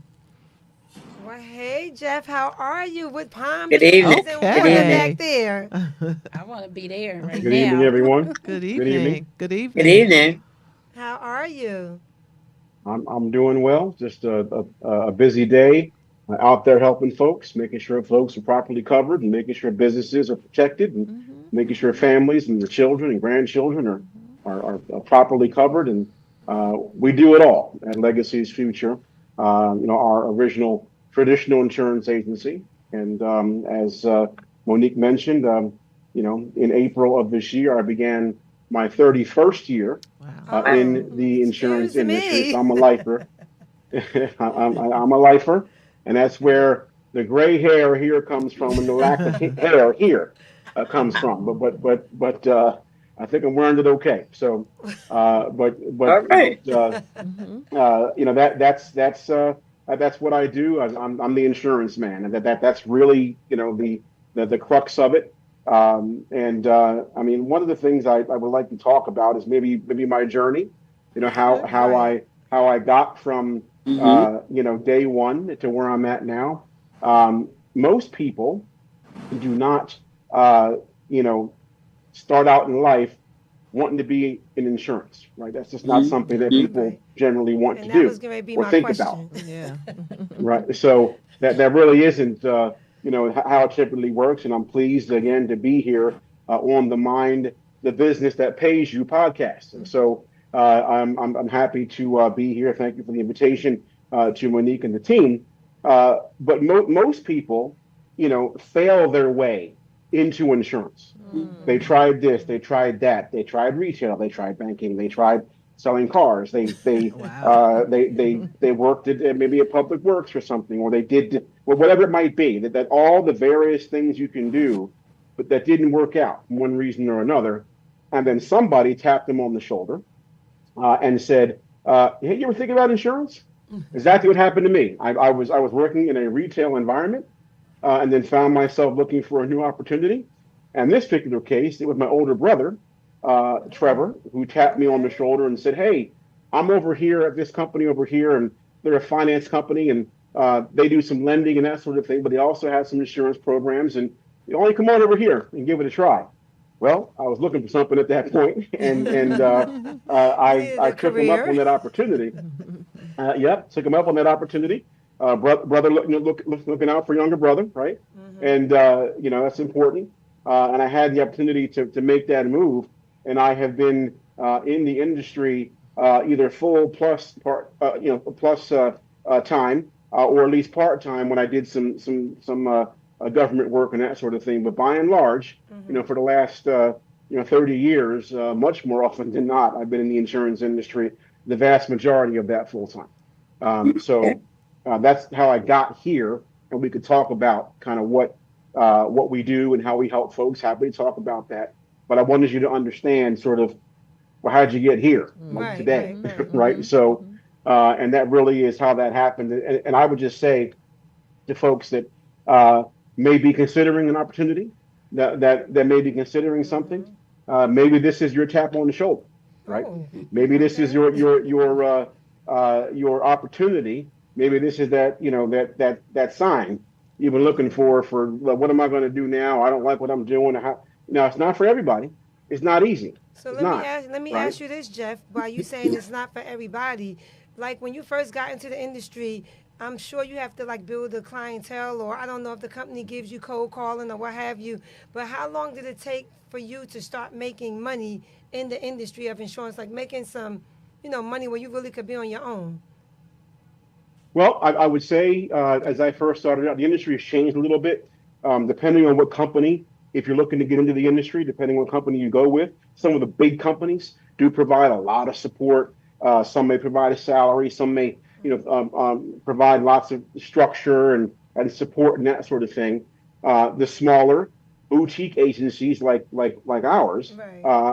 Well, hey, Jeff, how are you with palm Good trees evening. and Okay. water Good back there? I want to be there right Good now. evening, everyone. Good evening. evening. Good evening. Good evening. How are you? I'm doing well. Just a busy day out there helping folks, making sure folks are properly covered, and making sure businesses are protected, and making sure families and their children and grandchildren are properly covered. And we do it all at Legacy's Future. Our original traditional insurance agency, and as Monique mentioned, in April of this year, I began my 31st year Wow. in the insurance Excuse me. industry. So I'm a lifer. I'm a lifer, and that's where the gray hair here comes from, and the lack of hair here comes from. But I think I'm wearing it okay. So, All right. That's what I do. I'm the insurance man, and that's really the crux of it. I mean, one of the things I would like to talk about is maybe my journey. How I got from day one to where I'm at now. Most people do not start out in life wanting to be in insurance, right? That's just not something that people Right. generally want And to that do was going to be or my think question. about. Yeah. Right. So that really isn't, how it typically works. And I'm pleased again to be here on the Business That Pays You podcast. And so I'm happy to be here. Thank you for the invitation to Monique and the team. But most people, fail their way into insurance. They tried this, they tried that, they tried retail, they tried banking, they tried selling cars. They Wow. they worked at maybe at Public Works or something, or they did whatever it might be. That all the various things you can do, but that didn't work out for one reason or another. And then somebody tapped them on the shoulder and said, Hey, you ever think about insurance? Exactly what happened to me. I was working in a retail environment, and then found myself looking for a new opportunity. And this particular case, it was my older brother, Trevor, who tapped me on the shoulder and said, "Hey, I'm over here at this company over here, and they're a finance company, and they do some lending and that sort of thing, but they also have some insurance programs, and you only come on over here and give it a try." Well, I was looking for something at that point, and I took him up on that opportunity. Yep, took him up on that opportunity. Brother looking out for younger brother, right? And that's important. And I had the opportunity to make that move, and I have been in the industry either full plus part, plus time, or at least part time when I did some government work and that sort of thing. But by and large, for the last 30 years, much more often than not, I've been in the insurance industry, the vast majority of that full time. So that's how I got here, and we could talk about kind of what we do and how we help folks. Happy to talk about that. But I wanted you to understand sort of, well, how'd you get here today, right? So, and that really is how that happened. And I would just say to folks that may be considering an opportunity, that may be considering something, maybe this is your tap on the shoulder, right? Maybe this is your opportunity. Maybe this is that sign you've been looking for well, what am I going to do now? I don't like what I'm doing. Now, it's not for everybody. It's not easy. So let me ask you this, Jeff. By you saying it's not for everybody, like when you first got into the industry, I'm sure you have to like build a clientele, or I don't know if the company gives you cold calling or what have you. But how long did it take for you to start making money in the industry of insurance, like making some, money where you really could be on your own? Well, I would say as I first started out, the industry has changed a little bit, depending on what company. If you're looking to get into the industry, depending on what company you go with, some of the big companies do provide a lot of support. Some may provide a salary. Some may, provide lots of structure and support and that sort of thing. The smaller boutique agencies like ours,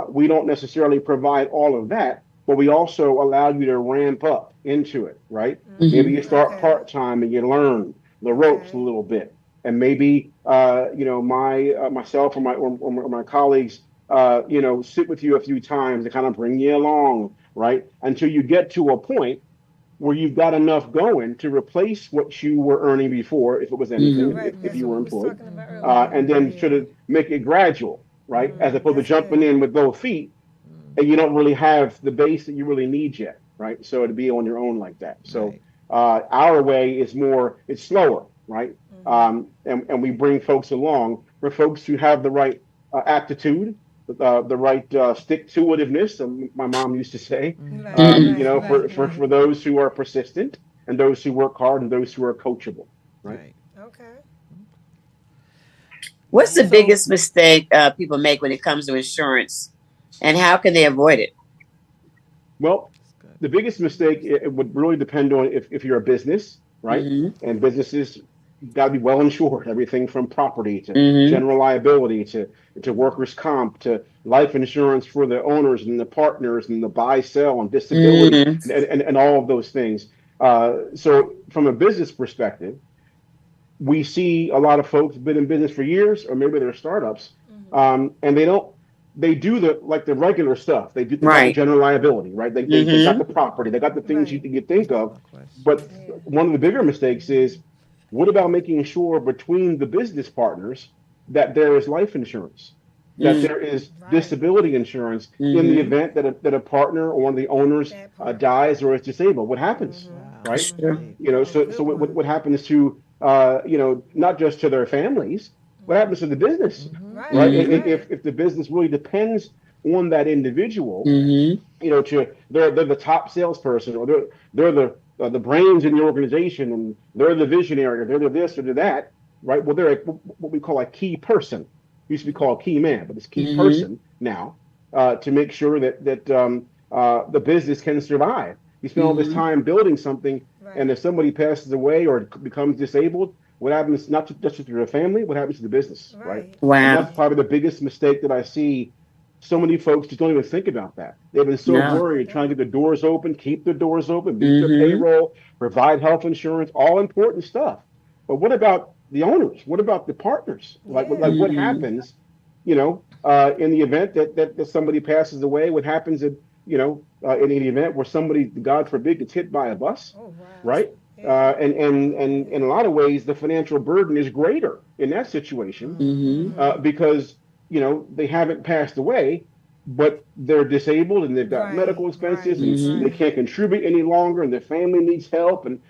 we don't necessarily provide all of that, but we also allow you to ramp up into it, right? Maybe you start part-time and you learn the ropes a little bit. And maybe myself or my colleagues sit with you a few times to kind of bring you along, right? Until you get to a point where you've got enough going to replace what you were earning before, if it was anything, if you were employed, and then sort of make it gradual, right? As opposed to jumping in with both feet, and you don't really have the base that you really need yet, right? So to be on your own like that. So our way is it's slower, right? And we bring folks along for folks who have the right aptitude, the right stick-to-itiveness, my mom used to say, for those who are persistent and those who work hard and those who are coachable, right? Okay. What's the biggest mistake people make when it comes to insurance, and how can they avoid it? Well, the biggest mistake, it would really depend on if you're a business, right? And businesses got to be well insured, everything from property to general liability to workers' comp to life insurance for the owners and the partners and the buy, sell, and disability and all of those things. So from a business perspective, we see a lot of folks been in business for years, or maybe they're startups, and they do the regular stuff. They do the general liability, right? They got the property, they got the things you think of. But one of the bigger mistakes is, what about making sure between the business partners that there is life insurance, that there is disability insurance in the event that a partner or one of the owners dies or is disabled? What happens, right? So what happens to not just to their families, what happens to the business, right? If the business really depends on that individual, they're the top salesperson, or they're the brains in the organization, and they're the visionary, or they're this or they're that, right? Well, they're what we call a key person. Used to be called key man, but it's key person now, to make sure that the business can survive. You spend all this time building something, and if somebody passes away or becomes disabled, what happens not just to their family? What happens to the business, right? Wow. And that's probably the biggest mistake that I see so many folks just don't even think about that. They've been so No. worried trying to get the doors open, keep the doors open, meet their Mhm. payroll, provide health insurance, all important stuff. But what about the owners? What about the partners? Like what Mhm. happens, in the event that somebody passes away? What happens in the event where somebody, God forbid, gets hit by a bus, Oh, wow. right? Yeah. And in a lot of ways, the financial burden is greater in that situation Mhm. because they haven't passed away, but they're disabled and they've got Right, medical expenses right, and they right. can't contribute any longer, and their family needs help and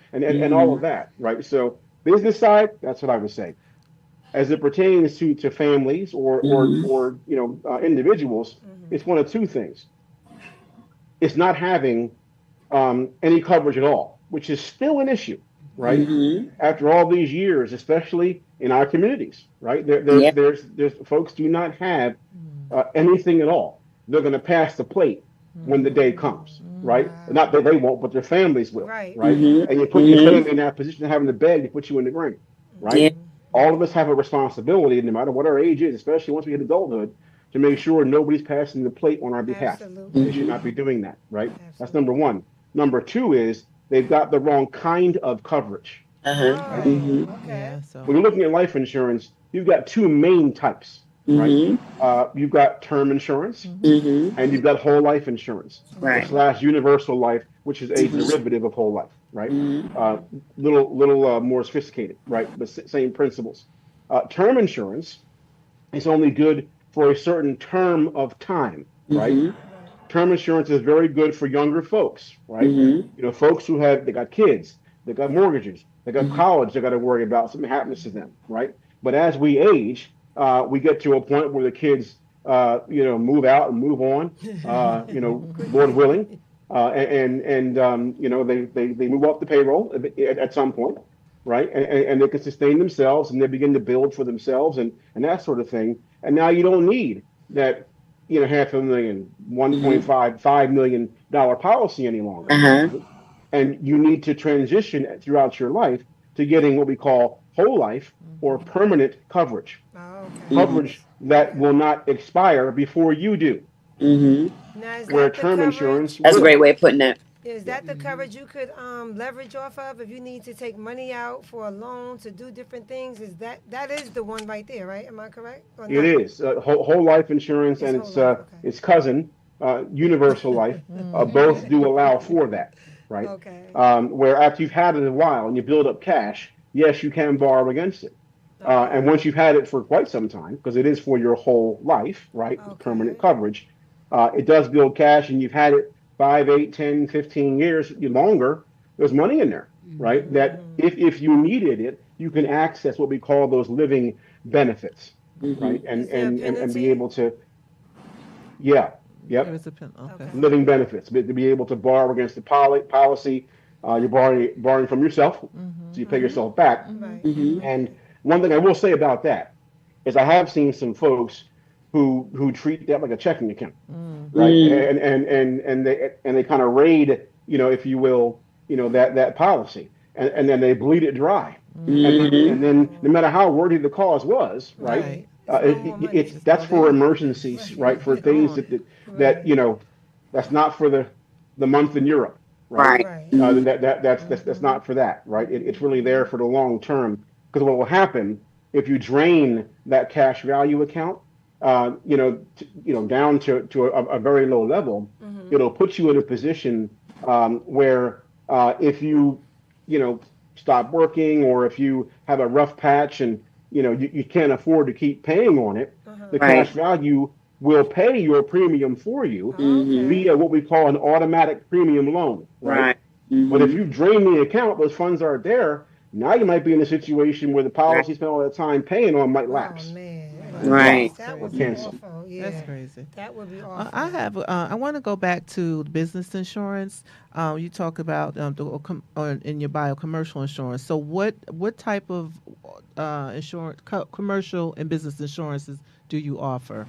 all of Mhm. that, right? So business side, that's what I would say. As it pertains to families Mhm. or individuals, it's one of two things. It's not having any coverage at all, which is still an issue, right? Mhm. After all these years, especially in our communities, right? Yeah. There's folks do not have anything at all. They're going to pass the plate when the day comes, right? Not that they won't, but their families will, Right, right? right, Mhm. And you right. put your Mhm. family in that position of having to beg to put you in the grave, Yeah. right? All of us have a responsibility, no matter what our age is, especially once we hit adulthood, to make sure nobody's passing the plate on our behalf. Absolutely. They should not be Mhm. doing that, right? That's Absolutely. number one. Number two is they've got the wrong kind of coverage, Uh-huh. right? Mhm. Oh, Yeah. okay. So. When you're looking at life insurance, you've got two main types, right? Mhm. You've got term insurance Mhm. and you've got whole life insurance or Right. slash universal life, which is a Mhm. derivative of whole life, right? Mhm. Uh, little more sophisticated, right? But same principles. Term insurance is only good for a certain term of time, right? Mhm. Term insurance is very good for younger folks, right? Mhm. Folks they got kids, they got mortgages, they got Mhm. college they got to worry about. Something happens to them, right? But as we age, we get to a point where the kids, move out and move on, Lord willing, they move off the payroll at some point, right? And they can sustain themselves and they begin to build for themselves and that sort of thing. And now you don't need that half a million, Mhm. 1.55 million dollar policy any longer, Uh-huh. right? And you need to transition throughout your life to getting what we call whole life or permanent coverage, Oh, okay. Mhm. coverage that will not expire before you do, Mhm. Now, is where that the term coverage? insurance That's a great will. way of putting it. Is Yeah, that the coverage you could leverage off of if you need to take money out for a loan to do different things? Is that is the one right there, right? Am I correct or it not? is whole life insurance It's and whole life. Okay. its cousin, universal life. Both do allow for that, right? Okay. Where after you've had it a while and you build up cash, yes, you can borrow against it. And Okay. once you've had it for quite some time, because it is for your whole life, right? It's permanent Okay. coverage. It does build cash and you've had it 5, 8, 10, 15 years longer. There's money in there, right? That if you needed it, you can access what we call those living benefits, right? Mhm. And Is there a and be penalty? able to, yeah, There yep, is a pen. Okay. Okay. living benefits, to be able to borrow against the policy. You're borrowing from yourself, so you pay yourself back. Right. Mhm. And one thing I will say about that is I have seen some folks who treat that like a checking account, right? Mm. And they kind of raid, if you will, that policy, and then they bleed it dry, Mhm. and then no matter how worthy the cause was, right? Right. Uh, It's no it, more it, money. it's that's for emergencies, right? For things that that's not for the month in Europe, right? Right. Right. Mhm. That's not for that, right? It's really there for the long term. Because what will happen if you drain that cash value account, down to a very low level, it'll put you in a position where if you stop working or if you have a rough patch and you can't afford to keep paying on it, the Right. cash value will pay your premium for you Mhm. via what we call an automatic premium loan, right? Right. But if Mhm. you drain the account, those funds aren't there. Now you might be in a situation where the Right. policy spent all that time paying on might Oh lapse man. Right. That or would be cancel. awful. Yeah. That's crazy. That would be awful. I have. I want to go back to business insurance. You talk about in your bio commercial insurance. So what type of insurance, commercial and business insurances do you offer?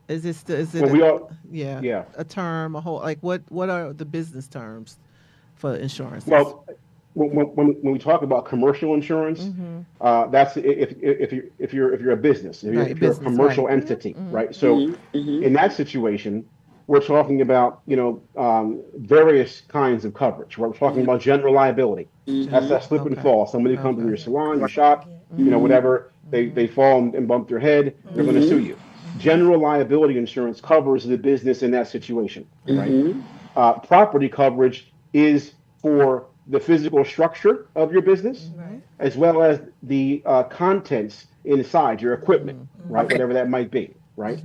Is it Well, we all, yeah, yeah. a term, a whole, like what are the business terms for insurances? Well, when we talk about commercial insurance, that's if you're a business, if Right, you're a business, commercial right. entity, right? So in that situation, we're talking about various kinds of coverage. We're talking about general liability. That's that slip and Okay. fall. Somebody comes in Okay. your salon, your shop, whatever. They fall and bump their head. They're going to sue you. General liability insurance covers the business in that situation, right? Property coverage is for the physical structure of your business, as well as the contents inside your equipment, right? Whatever that might be, right?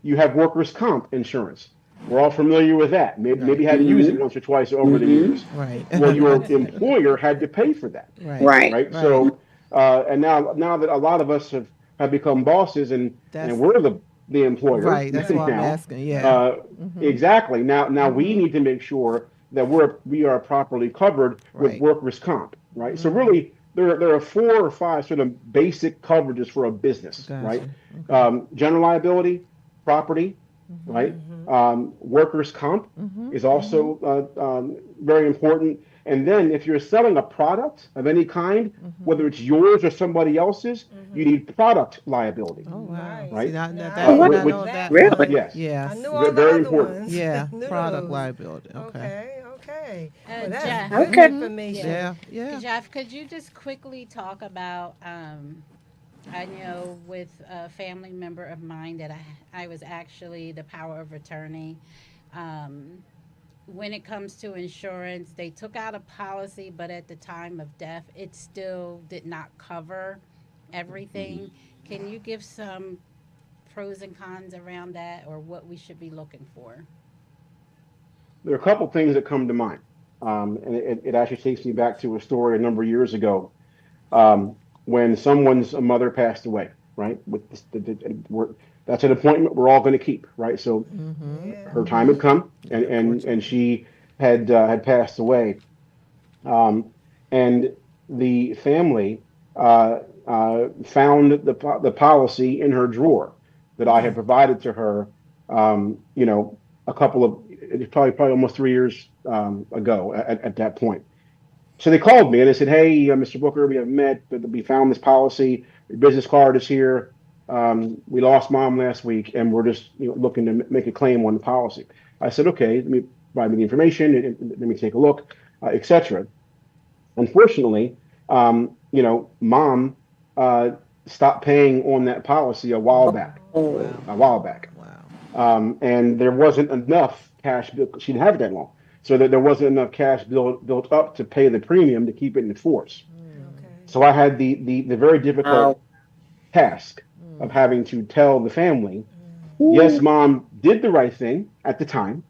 You have workers' comp insurance. We're all familiar with that. Maybe had to use it once or twice over the years. Right. Well, your employer had to pay for that, Right. right? So, and now that a lot of us have become bosses and we're the employer, Right. That's why I'm now, asking. Yeah. exactly. Now we need to make sure that we are properly covered with Right. workers' comp, right? So really, there are 4 or 5 sort of basic coverages for a business, Gotcha. right? General liability, property, right? Workers' comp is also very important. And then if you're selling a product of any kind, whether it's yours or somebody else's, you need product liability. Oh wow. Right. See, that, Yeah, that, I I didn't know know that. Really? one. Yes. Yes. I knew all the Very other important. ones. Yeah. Knew Product those. liability. Okay. Okay. Well, Jeff. that's good Okay. information. Yeah. Yeah. Jeff, could you just quickly talk about? I know with a family member of mine that I was actually the power of attorney. When it comes to insurance, they took out a policy, but at the time of death, it still did not cover everything. Can you give some pros and cons around that, or what we should be looking for? There are a couple things that come to mind. And it actually takes me back to a story a number of years ago when someone's mother passed away, right? That's an appointment we're all going to keep, right? So her time had come, and she had passed away. And the family found the policy in her drawer that I had provided to her, a couple of, probably almost 3 years ago at that point. So they called me and they said, "Hey, Mr. Booker, we have met, but we found this policy. Your business card is here. We lost mom last week, and we're just looking to make a claim on the policy." I said, "Okay, let me provide me the information, and let me take a look, etc." Unfortunately, mom stopped paying on that policy a while back. Wow. And there wasn't enough cash. She didn't have it that long, so that there wasn't enough cash built up to pay the premium to keep it in force. Okay. So I had the very difficult task of having to tell the family, yes, mom did the right thing at the time,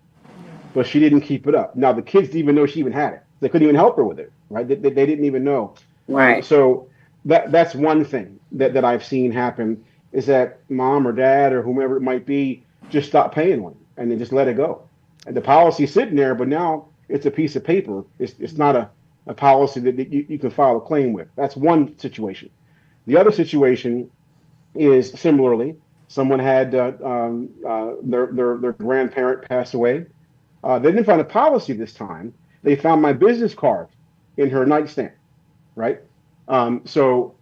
but she didn't keep it up. Now the kids didn't even know she even had it. They couldn't even help her with it, right? They didn't even know. Right. So that's one thing that I've seen happen, is that mom or dad or whomever it might be just stop paying on it and they just let it go. And the policy's sitting there, but now it's a piece of paper. It's not a policy that you can file a claim with. That's one situation. The other situation is similarly, someone had their grandparent pass away. They didn't find a policy this time. They found my business card in her nightstand, right? So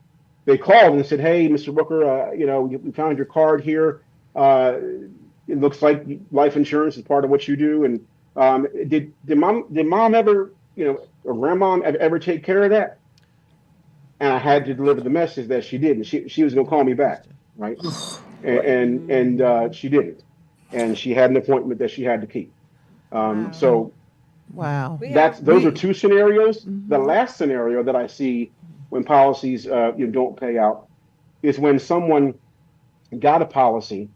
they called and said, "Hey, Mr. Booker, we found your card here. It looks like life insurance is part of what you do. And did mom ever, or grandma ever take care of that?" And I had to deliver the message that she didn't. She was going to call me back, right? And she didn't. And she had an appointment that she had to keep. So Wow. those are two scenarios. The last scenario that I see when policies don't pay out is when someone got a policy,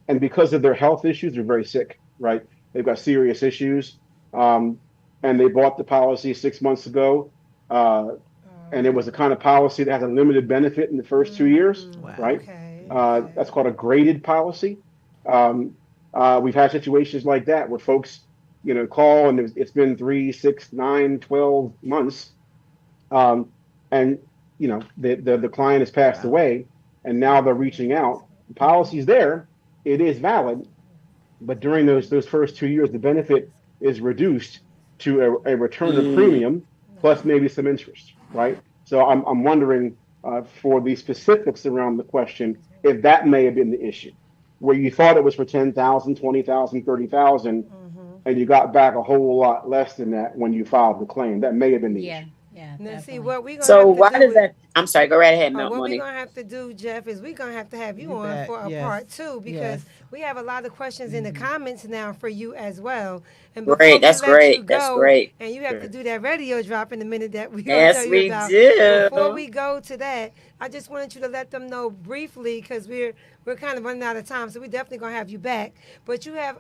and because of their health issues, they're very sick, right? They've got serious issues, and they bought the policy 6 months ago, and it was the kind of policy that has a limited benefit in the first 2 years, right? Okay. That's called a graded policy. We've had situations like that where folks, call and it's been 3, 6, 9, 12 months, and the client has passed away, and now they're reaching out. The policy's there, it is valid, but during those first 2 years, the benefit is reduced to a return of premium plus maybe some interest, right? So I'm wondering for the specifics around the question, if that may have been the issue, where you thought it was for 10,000, 20,000, 30,000, and you got back a whole lot less than that when you filed the claim. That may have been the Yeah, issue. yeah, Now, see, definitely. what we're gonna So have to why do does is, that? I'm sorry. Go right ahead, what we're Monique. gonna have to do, Jeff, is we're gonna have to have you You on bet, for a yes, part two because yes. we have a lot of questions in the comments now for you as well. And Great. before we That's let you great. That's go, great. and you have to Okay. do that radio drop in a minute that we're gonna tell Yes, you we about. do. Before we go to that, I just wanted you to let them know briefly because we're kind of running out of time, so we're definitely gonna have you back. But you have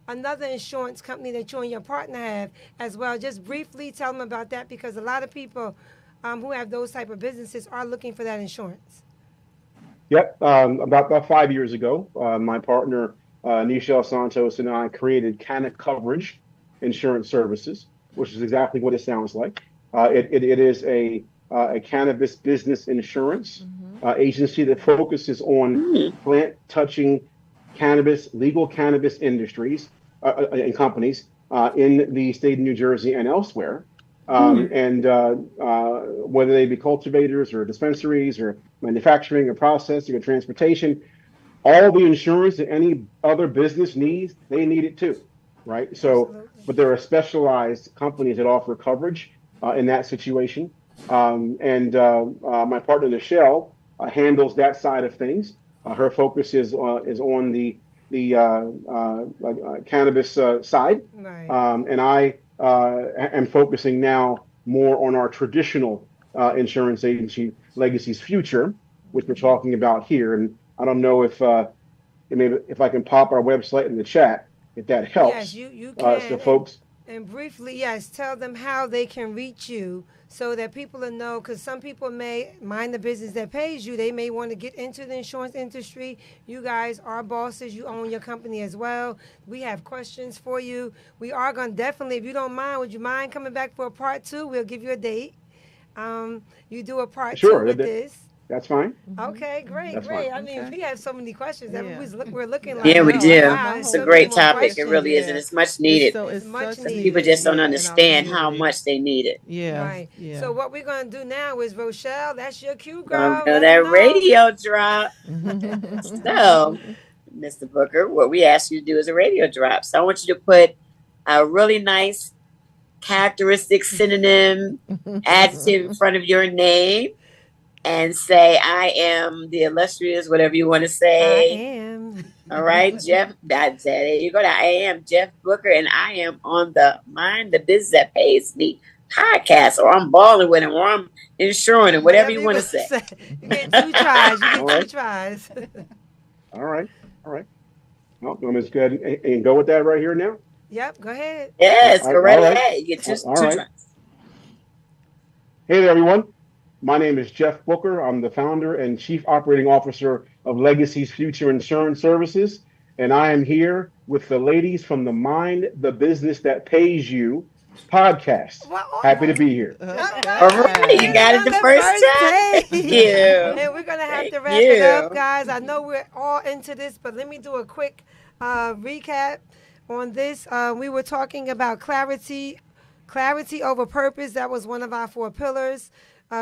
another insurance company that you and your partner have as well. Just briefly tell them about that because a lot of people who have those type of businesses are looking for that insurance. Yep. About 5 years ago, my partner, Nichelle Santos, and I created Canna Coverage Insurance Services, which is exactly what it sounds like. It is a cannabis business insurance agency that focuses on plant touching cannabis, legal cannabis industries and companies in the state of New Jersey and elsewhere. And whether they be cultivators or dispensaries or manufacturing or processing or transportation, all the insurance that any other business needs, they need it too, right? So, Absolutely. but there are specialized companies that offer coverage in that situation. My partner, Nichelle, handles that side of things. Her focus is on the cannabis side. Right. And I am focusing now more on our traditional insurance agency, Legacy's Future, which we're talking about here. And I don't know if I can pop our website in the chat, if that helps. Yes, you can. So folks, And briefly, yes, tell them how they can reach you so that people will know, because some people may mind the business that pays you. They may want to get into the insurance industry. You guys are bosses. You own your company as well. We have questions for you. We are going to definitely, if you don't mind, would you mind coming back for a part two? We'll give you a date. You do a part two Sure, with that- this. that's fine. Okay, great, That's great. fine. I mean, Okay. we have so many questions. Yeah. We're looking like, Yeah, we oh, do. wow, It's so a many great more topic. It questions. really is, and it's much needed. It's much such needed. People just don't in our understand how community. much they need it. Yeah. Right. Yeah. So what we're gonna do now is Rochelle, that's your cue, girl. Know Let 'em that know. radio drop. So, Mr. Booker, what we asked you to do is a radio drop. So I want you to put a really nice characteristic synonym adjective in front of your name and say, I am the illustrious, whatever you want to I say. am. All right, Jeff. There you go. I am Jeff Booker, and I am on the Mind the Business That Pays Me podcast, or I'm balling with him, or I'm insuring him, whatever you want to say. You get two tries. You All get two right. tries. All right. Well, I'm just go ahead and go with that right here now. Yep. Go ahead. Yes, go right All right. ahead. You get two All right. tries. Hey there, everyone. My name is Jeff Booker. I'm the founder and chief operating officer of Legacy's Future Insurance Services. And I am here with the ladies from the Mind the Business That Pays You podcast. Well, Happy to be here. All right, you got it the first time. Thank you. And we're gonna have to Thank wrap it up, you. guys. I know we're all into this, but let me do a quick recap on this. We were talking about clarity over purpose. That was one of our 4 pillars.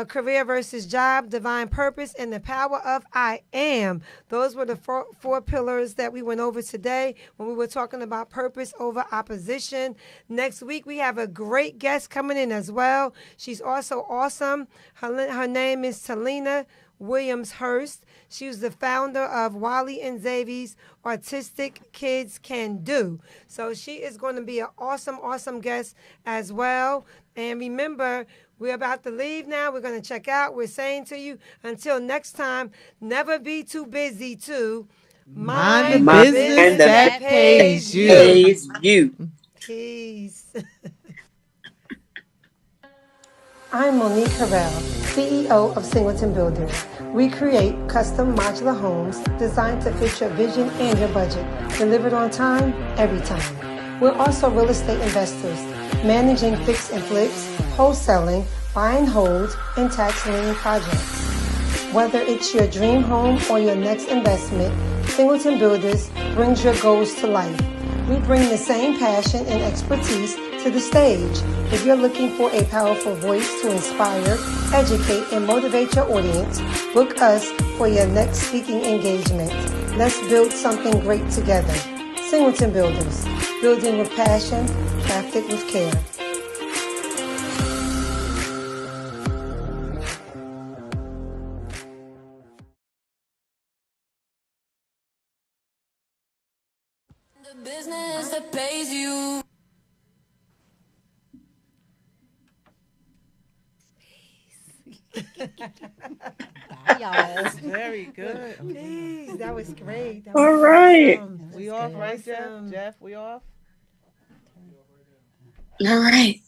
Career versus job, divine purpose, and the power of I am. Those were the four pillars that we went over today when we were talking about purpose over opposition. Next week, we have a great guest coming in as well. She's also awesome. Her name is Talina Williams Hurst. She was the founder of Wally and Xavier's Autistic Kids Can Do. So she is going to be an awesome guest as well. And remember, we're about to leave now. We're going to check out. We're saying to you, until next time, never be too busy to Mind the business that pays you. Pays you. Peace. I'm Monique Harrell, CEO of Singleton Builders. We create custom modular homes designed to fit your vision and your budget, delivered on time, every time. We're also real estate investors, managing fix and flips, wholesaling, buy and hold, and tax lien projects. Whether it's your dream home or your next investment, Singleton Builders brings your goals to life. We bring the same passion and expertise to the stage. If you're looking for a powerful voice to inspire, educate, and motivate your audience, book us for your next speaking engagement. Let's build something great together. Singleton Builders, building with passion, crafted with care. The business that pays you. Bye, y'all. Very good. Please, that was great. That All was right. awesome. We off, right, Awesome. Jeff? Jeff, we off? All right.